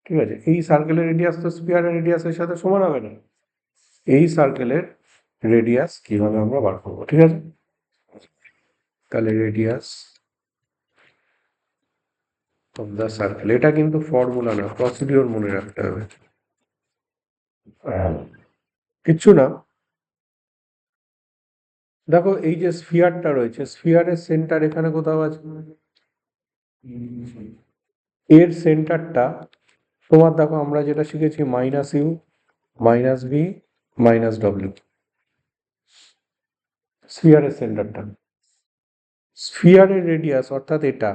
ঠিক আছে, এই সার্কেলের রেডিয়াস তো স্ফিয়ারের রেডিয়াসের সাথে সমান হবে না, এই সার্কেলের রেডিয়াস কিভাবে আমরা বার করবো। ঠিক আছে, তাহলে রেডিয়াস অফ দ্য সার্কেল, এটা কিন্তু ফর্মুলা না, প্রসিডিওর মনে রাখতে হবে, কিচ্ছু না। দেখো এই যে স্ফিয়ারটা রয়েছে, স্ফিয়ারের সেন্টার এখানে কোথাও আছে, এর সেন্টারটা তোমার দেখো আমরা যেটা শিখেছি minus you minus V minus W, স্ফিয়ারের সেন্টারটা, স্ফিয়ারের রেডিয়াস অর্থাৎ এটা,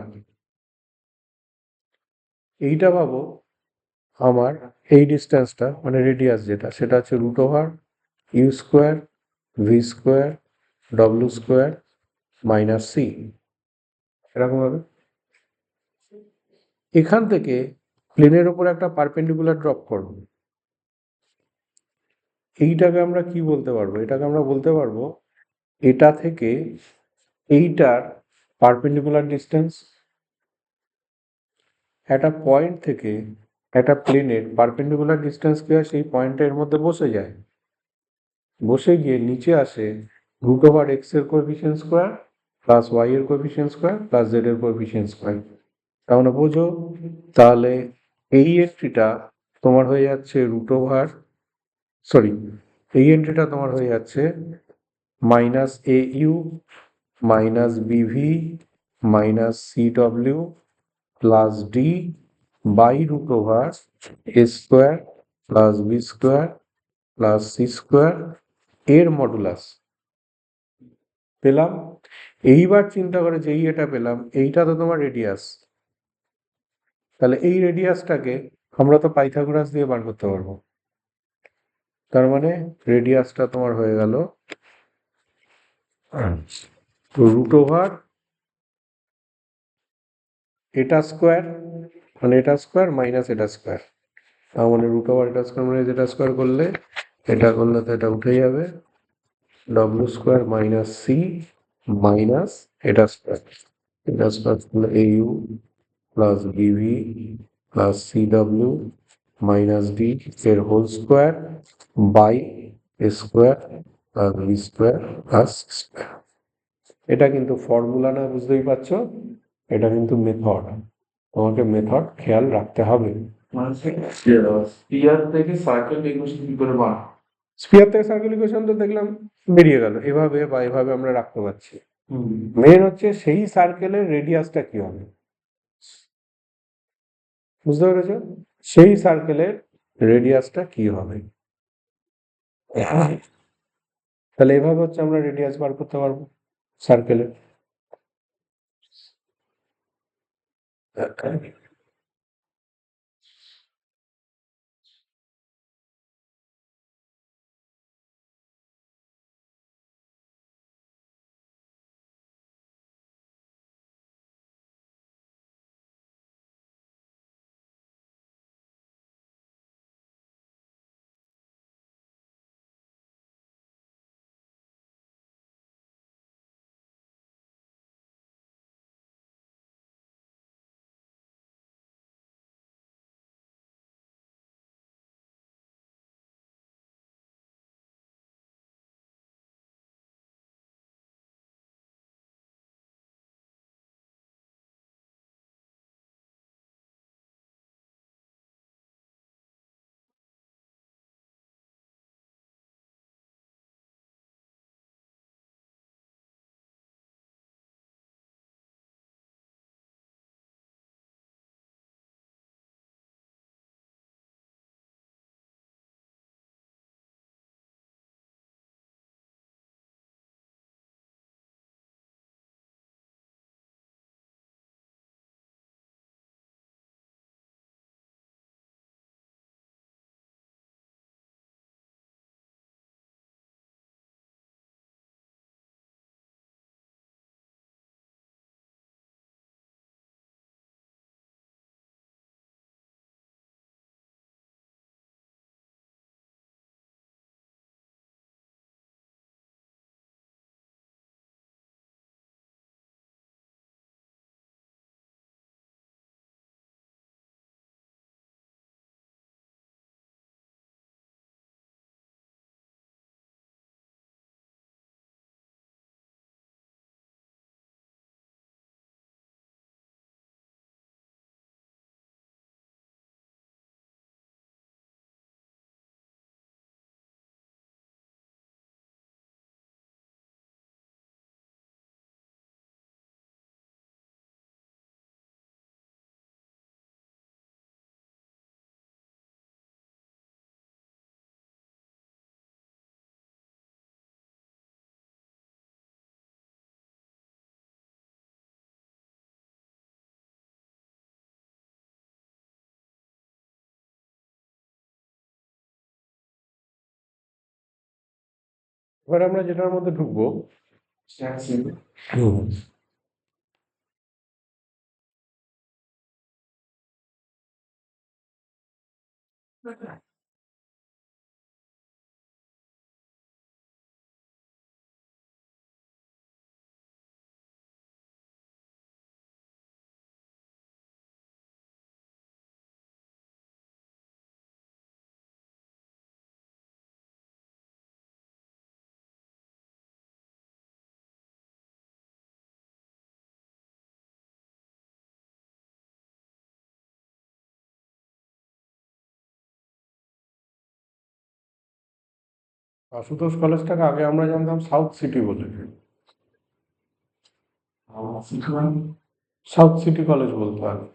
এইটা ভাবো আমার এই ডিস্টেন্সটা মানে রেডিয়াস যেটা সেটা হচ্ছে root over u square v square ডব্লিউ স্কোয়ার মাইনাস সি, এরকম হবে। এখান থেকে প্লেনের ওপর একটা পারপেন্ডিকুলার ড্রপ করব, এইটাকে আমরা কি বলতে পারবো, এটাকে আমরা বলতে পারবো এটা থেকে এইটার পারপেন্ডিকুলার ডিস্টেন্স। একটা পয়েন্ট থেকে একটা প্লেনের পারপেন্ডিকুলার ডিস্টেন্স কি হয়, সেই পয়েন্টের মধ্যে বসে যায়, বসে গিয়ে নিচে আসে রুট ওভার এক্স এর কোএফিসিয়েন্ট স্কোয়ার প্লাস ওয়াই এর কোএফিসিয়েন্ট স্কোয়ার প্লাস জেড এর কোএফিসিয়েন্ট স্কোয়ার। তাহলে বোঝো, তাহলে এই এন্ট্রিটা তোমার হয়ে যাচ্ছে রুট ওভার, সরি, এই এন্ট্রিটা তোমার হয়ে যাচ্ছে minus a u minus b v minus c ডব্লিউ plus d by root over a square plus b square plus c square এর মডুলাস পেলাম। এইবার চিন্তা করে যে এই এটা পেলাম, এইটা তো তোমার রেডিয়াস, তাহলে এই রেডিয়াসটাকে আমরা তো পাইথাগোরাস দিয়ে বার করতে পারবো, তার মানে রেডিয়াসটা তোমার হয়ে গেল রুট ওভার এটা স্কোয়ার, মানে এটা স্কোয়ার মাইনাস এটা স্কোয়ার, তার মানে রুট ওভার এটা স্কোয়ার মাইনাস এটা স্কোয়ার করলে তো এটা উঠে যাবে, ডব্লিউ স্কোয়ার মাইনাস সি মাইনাস এটা স্কোয়ার করলে au প্লাস বিভি প্লাস সিডব্লিউ মাইনাস ডি এর whole square by square plus b square plus square. এটা কিন্তু ফর্মুলা না, বুঝতেই পারছো, এটা কিন্তু মেথড, তোমাকে মেথড খেয়াল রাখতে হবে।
মানে স্পিয়ার থেকে সার্কেল ইকুয়েশন কি করে বানাবো?
স্পিয়ার থেকে সার্কেল ইকুয়েশন তো দেখলাম বেরিয়ে গেল, এভাবে বা এভাবে আমরা রাখতে পারছি। মেন হচ্ছে সেই সার্কেলের রেডিয়াসটা কি হবে, বুঝতে পেরেছো? সেই সার্কেলের রেডিয়াসটা কি হবে, তাহলে এভাবে হচ্ছে আমরা রেডিয়াস বার করতে পারবো সার্কেলের। এবার আমরা যেটার মধ্যে ঢুকবো, হুম, আশুতোষ কলেজটাকে আগে আমরা জানতাম সাউথ সিটি বলে, সাউথ সিটি কলেজ বলতো আগে,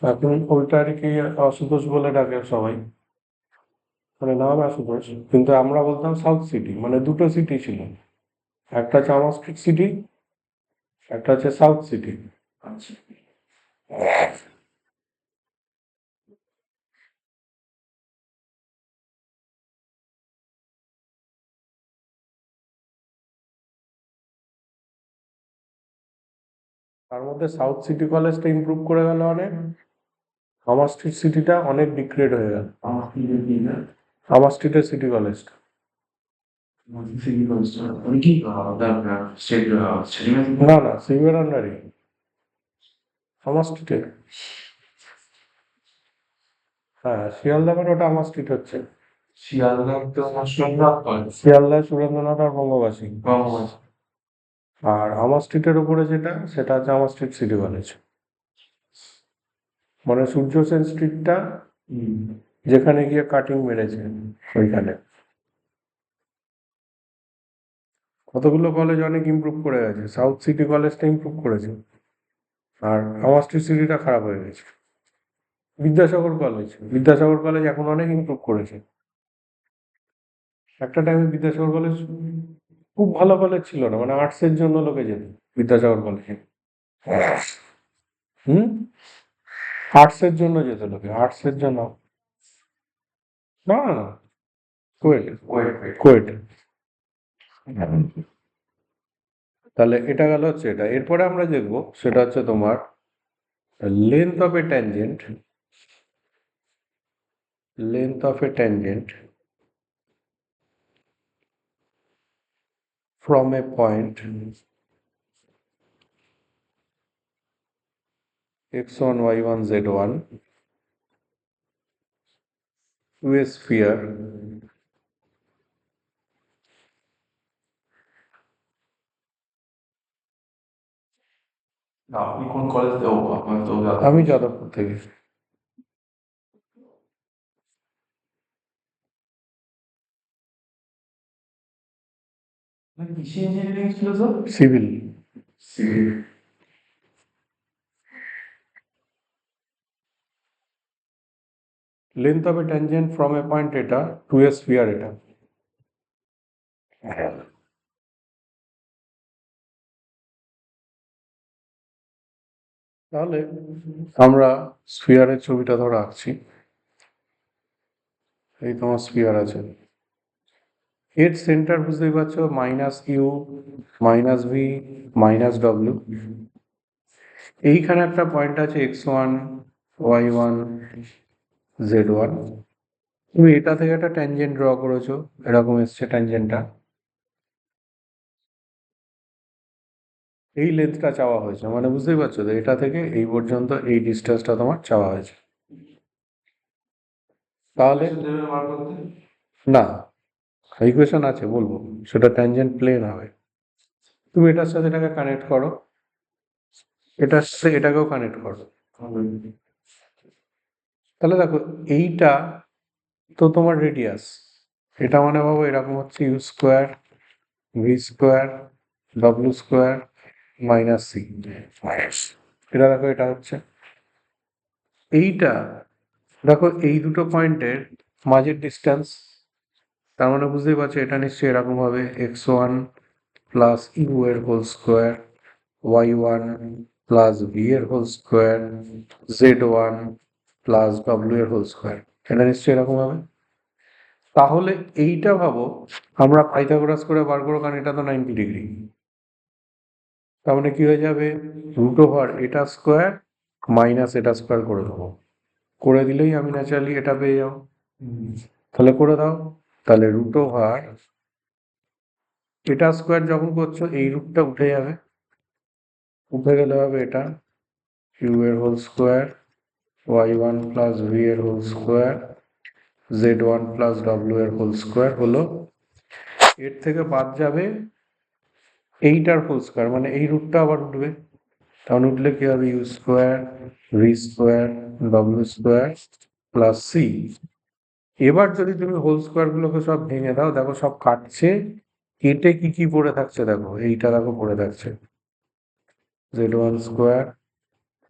এখন ওইটা আর কি আশুতোষ বলে ডাকে সবাই, মানে নাম আশুতোষ, কিন্তু আমরা বলতাম সাউথ সিটি, মানে দুটো সিটি ছিল, একটা হচ্ছে আমাস্ট্রিট সিটি, একটা হচ্ছে সাউথ সিটি।
আচ্ছা।
তার মধ্যে সাউথ সিটি কলেজটা ইমপ্রুভ করে গেল অনেক, হামার স্ট্রিট সিটিটা অনেক ডিগ্রেড হয়ে গেল।
আমার কি দেখি না
হামার স্ট্রিটের সিটি কলেজটা
সিটি কলেজটা উনি কি স্টেট স্টেডিয়ামে
না না সিমের আন্ডারে হামার স্ট্রিটে, হ্যাঁ শিয়ালদা মানে ওটা হামার স্ট্রিট হচ্ছে।
শিয়ালদা তো আমার সুন্দর কলেজ
শিয়ালদা সুরেন্দ্রনাথ আর বঙ্গবাসী।
বঙ্গবন্ধু
আর হামার স্ট্রিটের উপরে যেটা সেটা হচ্ছে হামার স্ট্রিট সিটি কলেজ, মানে সূর্য সেন স্ট্রিটটা যেখানে গিয়ে কাটিং মেরেছে ওইখানে। কতগুলো কলেজ অনেক ইমপ্রুভ করে গেছে, সাউথ সিটি কলেজটা ইমপ্রুভ করেছে আর হামার স্ট্রিট সিটিটা খারাপ হয়ে গেছে। বিদ্যাসাগর কলেজ এখন অনেক ইমপ্রুভ করেছে। একটা টাইমে বিদ্যাসাগর কলেজ খুব ভালো কলেজ ছিল না, মানে আর্টসের জন্য লোকে যেত বিদ্যাসাগর কলেজে। হুম, আর্টসের জন্য যেত লোকে, আর্টসের জন্য। না না না, কোয়েট
ওয়েট ওয়েট
কোয়েট। তাহলে এটা গেল হচ্ছে এটা। এরপরে আমরা দেখবো সেটা হচ্ছে তোমার length of A tangent, length of A tangent from a point x1 y1 z1 to a sphere
আপনি কোন কলেজ ও আপনার তো
আমি যাদবপুর থেকে।
কৃষি ইঞ্জিনিয়ারিং ছিল তো
civil.
Civil
length of A tangent from a point এটা টু এ স্ফিয়ার এটা। তাহলে আমরা স্ফিয়ারের ছবিটা ধরো আঁকছি। এই তোমার স্ফিয়ার আছে, এর সেন্টার বুঝতেই পারছো minus you minus V minus ডব্লিউ। এইখানে একটা পয়েন্ট আছে x1 y1 z1। তুমি এটা থেকে একটা ট্যানজেন্ট ড্র করেছো, এরকম এসছে ট্যানজেন্টটা। এই লেন্থটা চাওয়া হয়েছে, মানে বুঝতেই পারছো তো এটা থেকে এই পর্যন্ত এই ডিস্টেন্সটা তোমার চাওয়া হয়েছে। তাহলে
বার করতে
না, ইকুয়েশন আছে বলবো, সেটা ট্যানজেন্ট প্লেন হবে। তুমি এটার সাথে এটাকে কানেক্ট করো, এটার সাথে এটাকেও কানেক্ট করো। তাহলে দেখো এইটা তো তোমার রেডিয়াস, এটা মানে ভাবো এরকম হচ্ছে ইউ স্কোয়ার ভি স্কোয়ার ডব্লিউ স্কোয়ার মাইনাস সি। এটা দেখো এটা হচ্ছে এইটা, দেখো এই দুটো পয়েন্টের মাঝের ডিস্টেন্স, তার মানে বুঝতেই পারছো এটা নিশ্চয়ই এরকম হবে x1 প্লাস ইউ এর whole square y1 plus V এর whole square z1 plus W এর হোল স্কোয়ার, এটা নিশ্চয়ই এরকম হবে। তাহলে এইটা ভাবো আমরা পাইথাগোরাস করে বার করবো, কারণ এটা তো 90 ডিগ্রি। তার মানে কি হয়ে যাবে রুট ওভার এটা স্কোয়ার মাইনাস এটা স্কোয়ার করে দেবো, করে দিলেই আমি ন্যাচারালি এটা পেয়ে যাবো। তাহলে করে দাও, তাহলে রুট ওভার এটা স্কোয়ার যখন করছো এই রুটটা উঠে যাবে, উঠে গেলে হবে এটা ইউ এর whole square y1 plus V এর whole square z1 plus W এর হোল স্কোয়ার হলো। এর থেকে বাদ যাবে এইটার হোল স্কোয়ার, মানে এই রুটটা আবার উঠবে, তখন উঠলে কি হবে ইউ স্কোয়ার ভি স্কোয়ার ডব্লিউ স্কোয়ার প্লাস সি। এবার যদি তুমি হোল স্কোয়ার গুলোকে সব ভেঙে দাও, দেখো সব কাটছে, কেটে কি কি পড়ে থাকছে, দেখো এইটা দেখো পড়ে থাকছে z1 square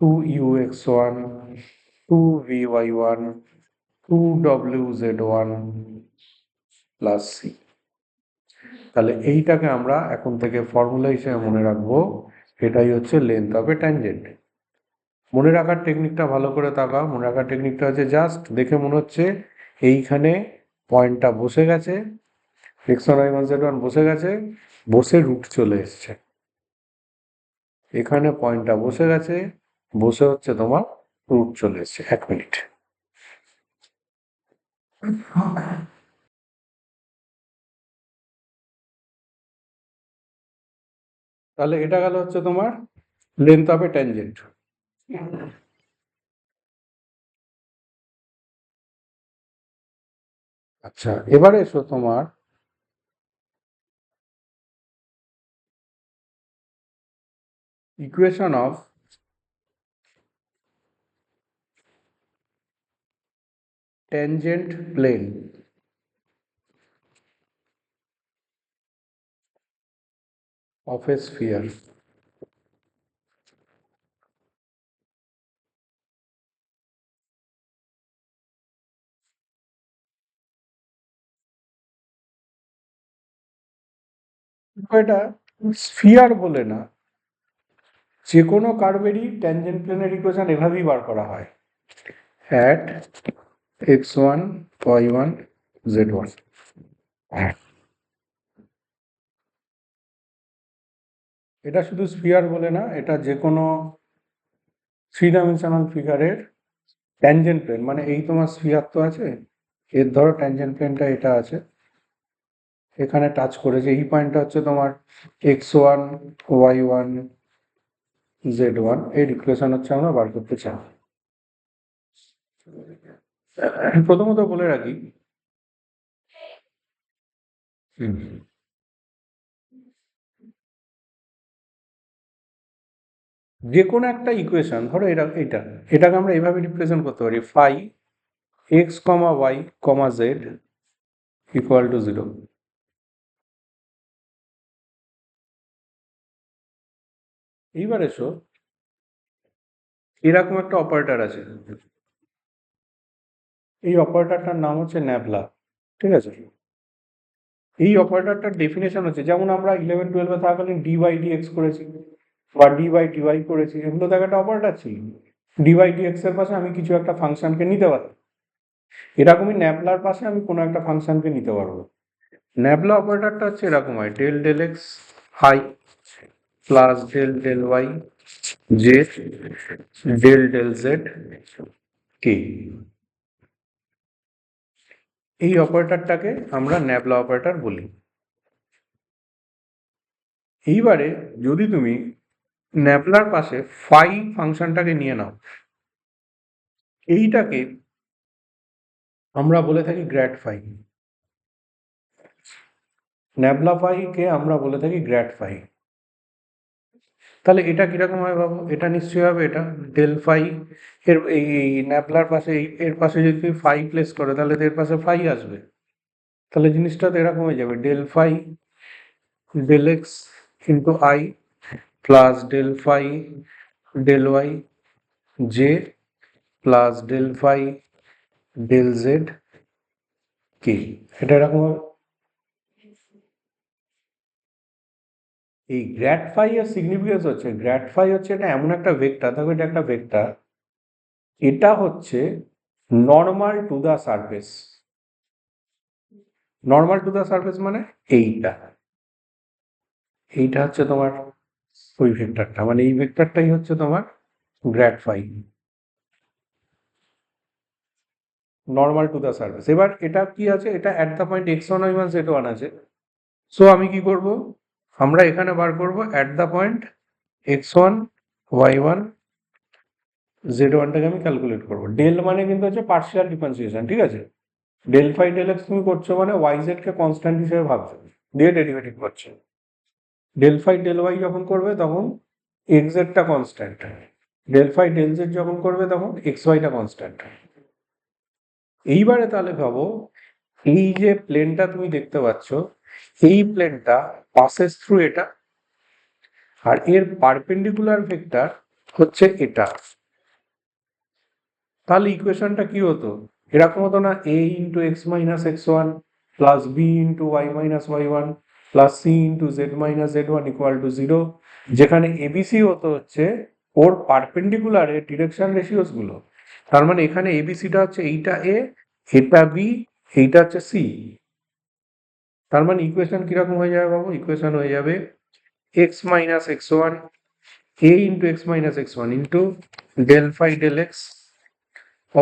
2ux1 2vy1 2wz1 plus C. তাহলে এইটাকে আমরা এখন থেকে ফর্মুলা হিসেবে মনে রাখবো, এটাই হচ্ছে লেন্থ অফ এ ট্যানজেন্ট। মনে রাখার টেকনিকটা ভালো করে তাকাও, মনে রাখার টেকনিকটা হচ্ছে জাস্ট দেখে মনে হচ্ছে এইখানে পয়েন্টটা বসে গেছে, x1 y1 z1 বসে গেছে, বসে রুট চলে এসছে। এখানে পয়েন্টটা বসে গেছে, বসে হচ্ছে তোমার রুট চলে এসছে। 1 মিনিট। তাহলে এটা গেল হচ্ছে তোমার লেন্থ অফ এ ট্যানজেন্ট। আচ্ছা, এবারে এসো তোমার equation of tangent plane of a sphere. এটা স্ফিয়ার বলে না, যে কোনো কার্ভেরই ট্যানজেন্ট প্লেনের ইকুয়েশন এভাবেই বার করা হয়, অ্যাট x1 y1 z1। এটা শুধু স্ফিয়ার বলে না, এটা যে কোনো 3 ডাইমেনশনাল ফিগারের ট্যানজেন্ট প্লেন, মানে এই তোমার স্ফিয়ার তো আছে, এর ধরো ট্যানজেন্ট প্লেনটা এটা আছে, এখানে টাচ করেছে, এই পয়েন্টটা হচ্ছে তোমার x1 y1 z1, এর ইকুয়েশন হচ্ছে আমরা বার করতে চাই। প্রথমত বলে রাখি, যে কোনো একটা ইকুয়েশন, ধরো এটাকে আমরা এইভাবে রিপ্রেজেন্ট করতে পারি, phi x comma y comma z equal to 0। এইবার এসো, এরকম একটা অপারেটর আছে, এই অপারেটরটার নাম হচ্ছে ন্যাবলা, ঠিক আছে? এই অপারেটরটার ডেফিনেশন হচ্ছে, যেমন আমরা 11-12 থাকাকালীন ডি বাই ডি এক্স করেছি বা ডি বাই ডিওয়াই করেছি, এগুলো তো একটা অপারেটর ছিল। ডি বাই ডি এক্স এর পাশে আমি কিছু একটা ফাংশনকে নিতে পারি, এরকমই ন্যাবলার পাশে আমি কোনো একটা ফাংশনকে নিতে পারবো। ন্যাবলা অপারেটরটা হচ্ছে এরকম হয়, del del X I plus del del Y J del del Z K. এই অপারেটরটাকে আমরা ন্যাবলা অপারেটর বলি। এইবারে যদি তুমি ন্যাবলার পাশে ফাই ফাংশনটাকে নিয়ে নাও, এইটাকে আমরা বলে থাকি গ্র্যাড ফাই। ন্যাবলা ফাইকে আমরা বলে থাকি গ্র্যাড ফাই। তাহলে এটা কিরকম হয় বাবু? এটা নিশ্চয়ই হবে এটা ডেল ফাই, এর এই ন্যাবলার পাশে এর পাশে যদি তুমি ফাই প্লেস করো, তাহলে তো এর পাশে ফাই আসবে। তাহলে জিনিসটা তো এরকম হয়ে যাবে, del phi del X into I plus del phi del Y J plus del phi del Z K. এটা এরকম হবে। এই গ্র্যাড ফাই এর সিগনিফিকেন্স হচ্ছে, গ্র্যাড ফাই হচ্ছে এটা এমন একটা ভেক্টর, দেখো এটা একটা ভেক্টর, এটা হচ্ছে normal to the surface. Normal to the surface মানে এইটা, এইটা হচ্ছে তোমার ওই ভেক্টরটা, মানে এই ভেক্টরটাই হচ্ছে তোমার grad phi, normal to the surface. এবার এটা কি আছে, এটা at the point x1 y1 z1 আছে। সো আমি কি করব, আমরা এখানে বার করব at the point x1 y1 z1টাকে আমি ক্যালকুলেট করব। ডেল মানে কিন্তু হচ্ছে পার্শিয়াল ডিফারেন্সিয়েশন, ঠিক আছে? ডেল ফাই ডেল এক্স তুমি করছো মানে yz কে কনস্ট্যান্ট হিসেবে ভাবছো, দিয়ে ডেরিভেটিভ করছো। ডেল ফাই ডেল ওয়াই যখন করবে তখন এক্স জেডটা constant, del phi del Z যখন করবে তখন এক্স ওয়াইটা কনস্ট্যান্ট। এইবারে তাহলে ভাবো, এই যে প্লেনটা তুমি দেখতে পাচ্ছ, এই প্লেনটা পাসেস থ্রু এটা, আর এর পারপেন্ডিকুলার ভেক্টর হচ্ছে এটা। তাহলে ইকুয়েশনটা কি হতো? এরকম হতো না, a into x minus x one plus b into y minus Y one plus c into z minus Z one equal to 0, যেখানে এবিসি হতো হচ্ছে ওর পারপেন্ডিকুলার ডিরেকশন রেশিওস গুলো। তার মানে এখানে এবিসিটা হচ্ছে এইটা এ, এটা বি, এইটা হচ্ছে সি। তার মানে ইকুয়েশন কিরকম হয়ে যাবে বাবু? ইকুয়েশন হয়ে যাবে x minus x one a into x minus x one into del phi del x,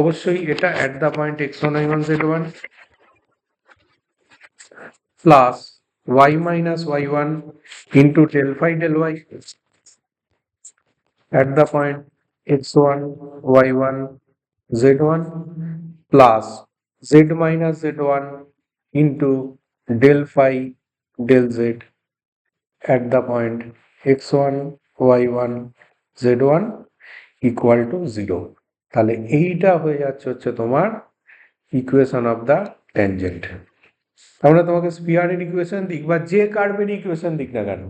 অবশ্যই এটা at the point x one y one z one plus y minus y1 into del phi del y at the point x1 y1 z1 plus z minus z1 into del phi del z at the point x1 y1 z1 equal to 0. তাহলে এইটা হয়ে যাচ্ছে হচ্ছে তোমার equation of the tangent. আমরা তোমাকে স্পিয়ারের equation দিক বা যে কার্ভের ইকুয়েশন দিক না কেন,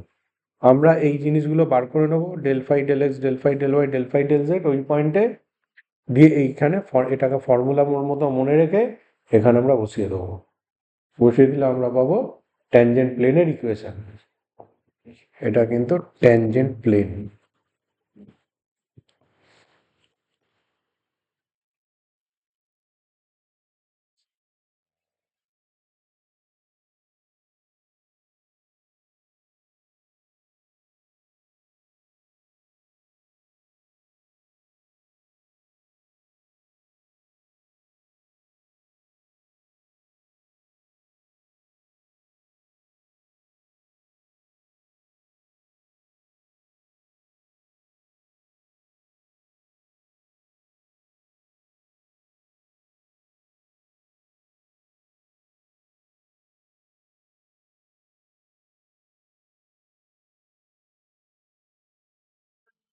আমরা এই জিনিসগুলো বার করে নেবো, del phi del x del phi del y del phi del z, ওই পয়েন্টে দিয়ে এইখানে এটাকে ফর্মুলা মতো মনে রেখে এখানে আমরা বসিয়ে দেবো। বসিয়ে দিলে আমরা পাবো ট্যানজেন্ট প্লেনের ইকুয়েশন। এটা কিন্তু tangent plane.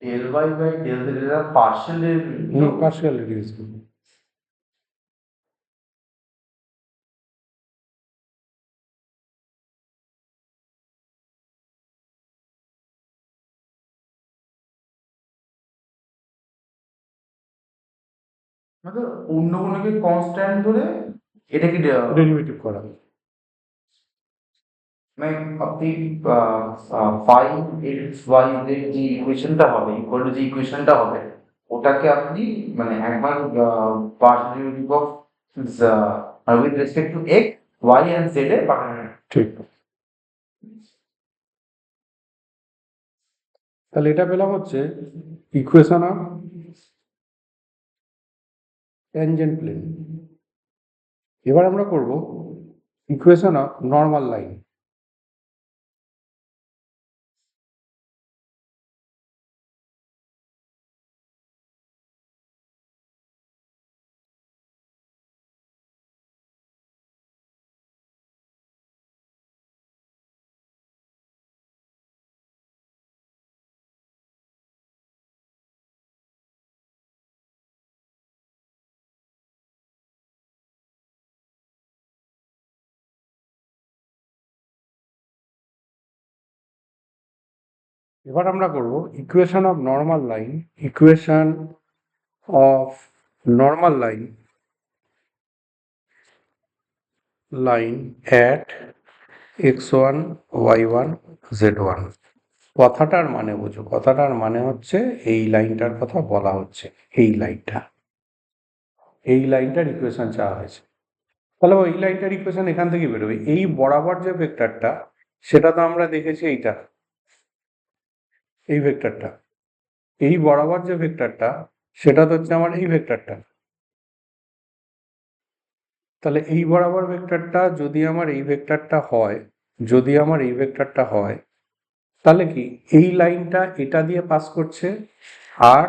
del y by del z এর পার্শিয়াল ডেরিভেটিভ।
Partial derivative.
মানে অন্য কোনো কি কনস্ট্যান্ট ধরে এটা কি
ডেরিভেটিভ করা।
মানে আপনি ফাই এক্স ওয়াই জেড যে ইকুয়েশনটা হবে ইকুয়াল টু যে ইকুয়েশনটা হবে ওটাকে আপনি মানে একবার partial derivative of with respect to x y and z এর পাঠাবেন।
ঠিক। তাহলে এটা পেলাম হচ্ছে ইকুয়েশন অফ ট্যানজেন্ট প্লেন। এবার আমরা করব ইকুয়েশন অফ নর্মাল লাইন। এবার আমরা করব equation of normal line. Equation of normal line at x1 y1 z1। কথাটার মানে বোঝো, কথাটার মানে হচ্ছে এই লাইনটার কথা বলা হচ্ছে, এই লাইনটার ইকুয়েশন চাওয়া হয়েছে। তাহলে এই লাইনটার ইকুয়েশন এখান থেকে বেরোবে। এই বরাবর যে ভেক্টরটা সেটা তো আমরা দেখেছি, এইটা এই ভেক্টরটা, এই বরাবর যে ভেক্টরটা সেটা তো হচ্ছে আমার এই ভেক্টরটা। তাহলে এই বরাবর ভেক্টরটা যদি আমার এই ভেক্টরটা হয়, যদি আমার এই ভেক্টরটা হয়, তাহলে কি এই লাইনটা এটা দিয়ে পাস করছে আর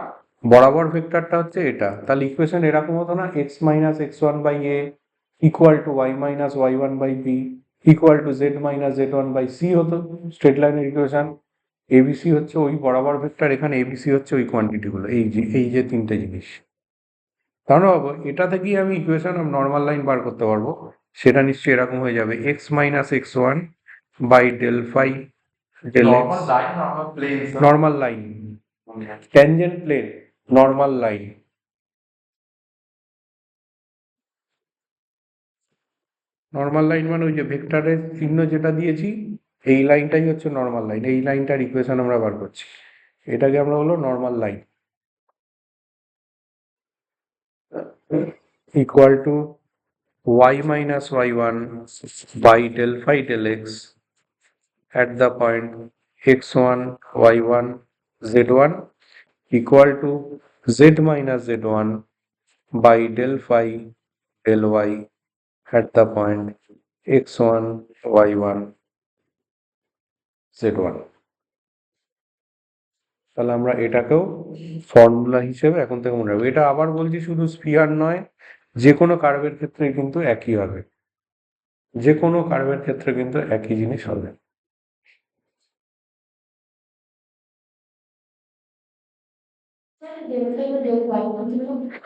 বরাবর ভেক্টরটা হচ্ছে এটা। তাহলে ইকুয়েশন এরকম হতো না, x minus x one by a equal to y minus Y one by b equal to z minus Z one by c হতো স্ট্রেট লাইনের ইকুয়েশন। এবিসি হচ্ছে ওই বরাবর ভেক্টর, এখানে এবিসি হচ্ছে ওই কোয়ান্টিটিগুলো, এই যে তিনটে জিনিস। তাহলে বাবু এটা থেকেই আমি ইকুয়েশন অফ নর্মাল লাইন বার করতে পারবো। সেটা নিশ্চয়ই এরকম হয়ে যাবে, x minus x one by del phi del x. Normal line, tangent plane, normal line. Normal line মানে ওই যে ভেক্টরের চিহ্ন যেটা দিয়েছি, এই লাইনটাই হচ্ছে নর্মাল লাইন। এই লাইনটার ইকুয়েশন আমরা বার করছি, এটাকে আমরা বলবো normal line. Equal to y minus y1 by del phi del x at the point x1 y1 z1 equal to z minus z1 by del phi del y at the point x1 y1 z1। তাহলে আমরা এটাকেও formula হিসেবে এখন থেকে মনে রাখবো। এটা আবার বলছি শুধু স্ফিয়ার নয়, যে কোনো কার্ভের ক্ষেত্রে কিন্তু একই হবে, যে কোনো কার্ভের ক্ষেত্রে কিন্তু একই জিনিস হবে।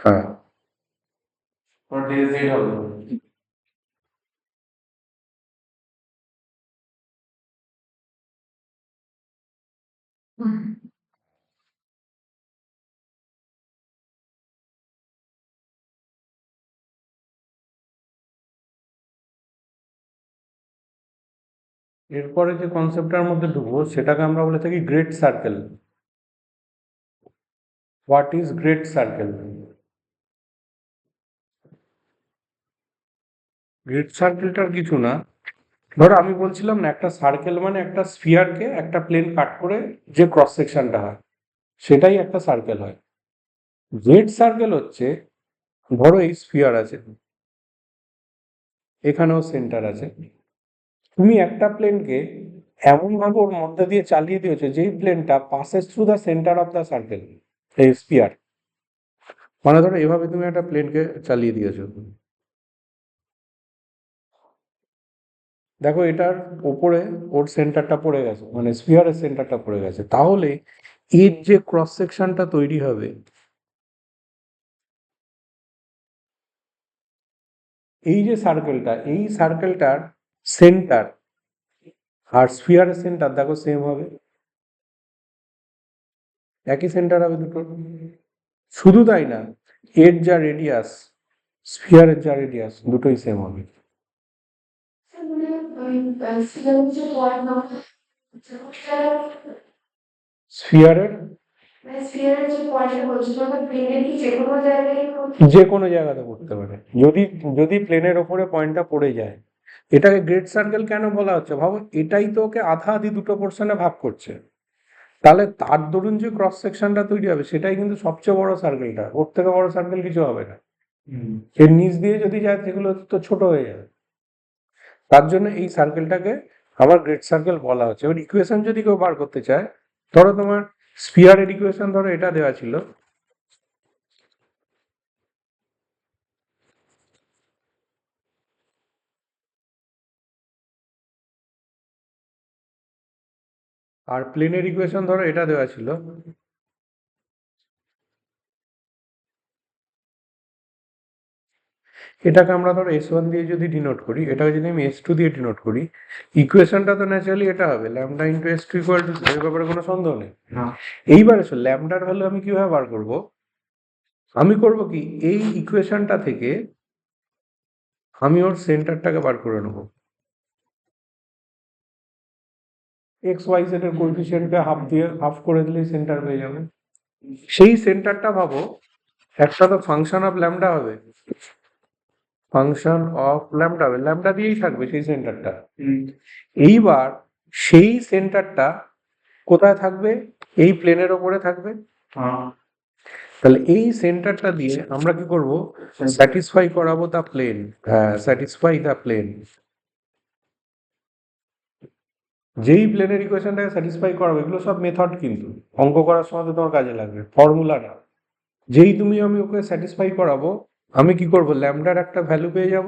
হ্যাঁ,
ওর ডেল জেড হবে।
এরপরে যে কনসেপ্টটার মধ্যে ঢুকবো সেটাকে আমরা বলে থাকি great circle. What is great circle? Great সার্কেলটার কিছু না, ধরো আমি বলছিলাম না একটা সার্কেল মানে একটা স্ফিয়ারকে একটা প্লেন কাট করে যে ক্রস সেকশনটা হয় সেটাই একটা সার্কেল হয়। গ্রেট সার্কেল হচ্ছে, ধরো এই স্ফিয়ার আছে, এখানেও সেন্টার আছে, তুমি একটা প্লেনকে এমন ভাবে ওর মধ্যে দিয়ে চালিয়ে দিয়েছো যেই প্লেনটা passes through the centre of the circle, এই স্ফিয়ার। মানে ধরো এভাবে তুমি একটা প্লেনকে চালিয়ে দিয়েছো, দেখো এটার ওপরে ওর সেন্টারটা পড়ে গেছে, মানে স্ফিয়ারের সেন্টারটা পড়ে গেছে, তাহলে এর যে ক্রস সেকশনটা তৈরি হবে, এই যে সার্কেলটা, এই সার্কেলটার সেন্টার আর স্ফিয়ারের সেন্টার দেখো সেম হবে, একই সেন্টার হবে দুটো। শুধু তাই না, এর যা রেডিয়াস, স্ফিয়ারের যা রেডিয়াস, দুটোই সেম হবে। স্ফিয়ারের যে কোনো জায়গাতে পড়তে পারে, যদি যদি প্লেনের ওপরে পয়েন্টটা পড়ে যায়। এটাকে গ্রেট সার্কেল কেন বলা হচ্ছে, ভাবো এটাই তো ওকে আধা আধি দুটো পোর্শনে ভাগ করছে, তাহলে তার দরুন যে ক্রস সেকশনটা তৈরি হবে সেটাই কিন্তু সবচেয়ে বড় সার্কেলটা, ওর থেকে বড় সার্কেল কিছু হবে না। এর নিচ দিয়ে যদি যায় সেগুলো তো ছোট হয়ে যাবে, তার জন্য এই সার্কেলটাকে আবার গ্রেট সার্কেল বলা হচ্ছে। এবার ইকুয়েশন যদি কেউ বার করতে চায়, ধরো তোমার স্ফিয়ারের ইকুয়েশন ধরো এটা দেওয়া ছিল, আর প্লেনের ইকুয়েশন ধরো এটা দেওয়া ছিল, এটাকে আমরা ধরো S1 দিয়ে যদি ডিনোট করি, এটাকে যদি আমি S2 দিয়ে ডিনোট করি, ইকুয়েশনটা তো ন্যাচারালি এটা হবে lambda into S2 equal to 0, এর ব্যাপারে কোনো সন্দেহ নেই। এইবার এসো ল্যামডার ভ্যালু আমি কিভাবে বার করব, আমি করব কি, এই ইকুয়েশনটা থেকে আমি ওর সেন্টারটাকে বার করে নেব, এক্স ওয়াই জেড এর কোএফিসিয়েন্টকে হাফ করে দিলেই সেন্টার পেয়ে যাবে। সেই সেন্টারটা ভাবো একটা তো ফাংশন অফ ল্যামডা হবে, ফাংশন অফ ল্যামডা হবে, ল্যামডা দিয়েই থাকবে সেই সেন্টারটা। এইবার সেই সেন্টারটা কোথায় থাকবে, এই প্লেনের ওপরে থাকবে। তাহলে এই সেন্টারটা দিয়ে আমরা কি করব, স্যাটিসফাই করাবো দ্য প্লেন। হ্যাঁ, স্যাটিসফাই দ্য প্লেন। যেই প্লেনের ইকুয়েশনটাকে স্যাটিসফাই করাবো, এগুলো সব মেথড, কিন্তু অঙ্ক করার সময় তো তোমার কাজে লাগবে, ফর্মুলা না। যেই আমি ওকে স্যাটিসফাই করাবো, আমি কি করব, ল্যামডার একটা ভ্যালু পেয়ে যাব,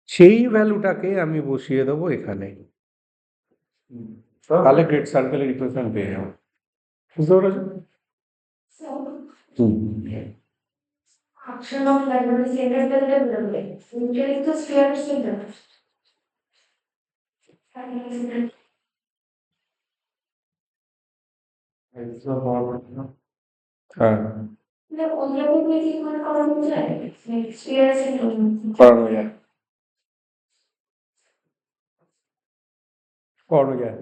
সেই ভ্যালুটাকে আমি বসিয়ে দেবো এখানে, তাহলে গ্রেট সার্কেলের ইকুয়েশন পেয়ে যাবো। বুঝতে পেরেছো?
Action of library center development. Usually the sphere center.
হ্যাঁ,
ওইরকম কি মনে করানো যায়? স্পেয়ার সেন্টার
করানো যায়, করানো যায়।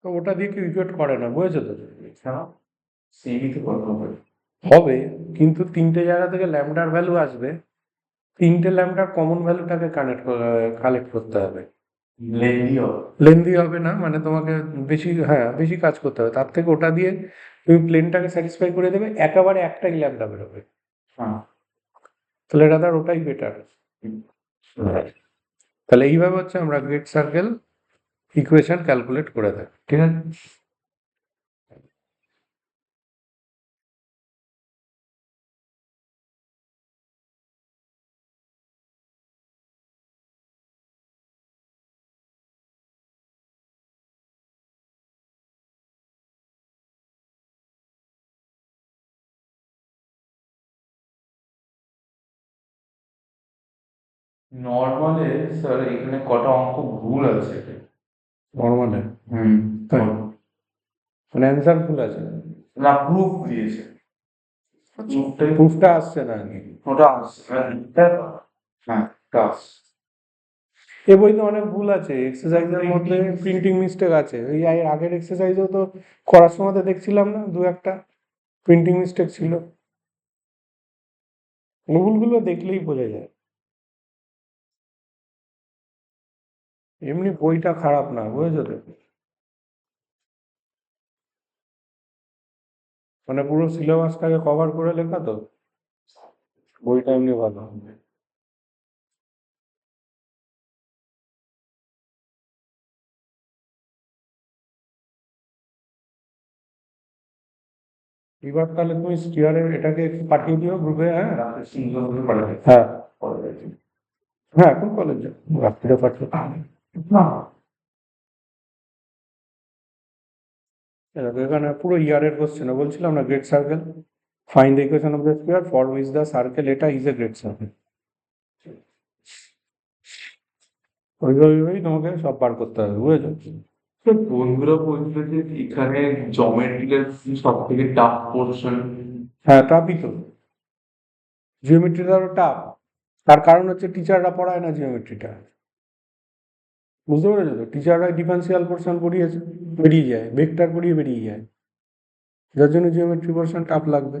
তো ওটা দিয়ে কেউ ইকুয়েট করে না, বুঝেছো তো?
সেমই তো করতে হবে।
হবে, কিন্তু তিনটে জায়গা থেকে ল্যামডার ভ্যালু আসবে, তিনটে ল্যাম্বডার কমন ভ্যালুটাকে কালেক্ট করতে হবে।
লেন্দিও
লেন্দি হবে না, মানে তোমাকে বেশি কাজ করতে হবে। তার থেকে ওটা দিয়ে তুমি প্লেনটাকে স্যাটিসফাই করে দেবে, একেবারে একটাই ল্যাম্বডা বেরোবে।
হ্যাঁ
তাহলে রাদার ওটাই বেটার। তাহলে এইভাবে হচ্ছে আমরা গ্রেড সার্কেল ইকুয়েশন ক্যালকুলেট করে দেয়, ঠিক আছে।
নর্মালে স্যার এখানে কটা অঙ্ক ভুল আছে?
নর্মালে
হুম
তাই? মানে অ্যান্সার ভুল আছে,
না প্রুফ দিয়েছে, প্রুফটাই
প্রুফটা আসছে না আগে।
ওটা আসছে হ্যাঁ ওটা আসছে।
এ বইতে অনেক ভুল আছে, এক্সারসাইজের মধ্যে প্রিন্টিং মিস্টেক আছে। ওই আগের এক্সারসাইজেও তো করার সময় তো দেখছিলাম না, দু একটা প্রিন্টিং মিস্টেক ছিল। ভুলগুলো দেখলেই বোঝা যায়। এমনি বইটা খারাপ না, বুঝেছো তো, মানে পুরো সিলেবাসটাকে কভার করে লেখা তো, বইটা এমনি ভালো। এবার তাহলে তুমি স্টিয়ারের এটাকে একটু পাঠিয়ে দিও গ্রুপে। হ্যাঁ হ্যাঁ হ্যাঁ, এখন কলেজ যাও, রাত্রিরে পাঠিয়ে
না
দেখো এখানে পুরো ইয়ারের কোশ্চেন বলছিলাম না, grade circle, find the equation of the square for which the circle এটা ইজ এ গ্রেড সার্কেল। ওইভাবেই তোমাকে সব বার করতে হবে, বুঝেছো।
বন্ধুরা বলছিল যে এখানে জমেট্রিক্যাল সব থেকে টাফ পোর্শন।
হ্যাঁ, টাফই তো, জিওমেট্রিটা আরো টাফ। তার কারণ হচ্ছে টিচাররা পড়ায় না জিওমেট্রিটা, বুঝতে পেরেছো তো। টিচাররা ডিফারেন্সিয়াল পোর্শন পড়িয়েছে, বেরিয়ে যায়, ভেক্টর পড়িয়ে বেরিয়ে যায়, যার জন্য জিওমেট্রি পোর্শন টাফ লাগবে।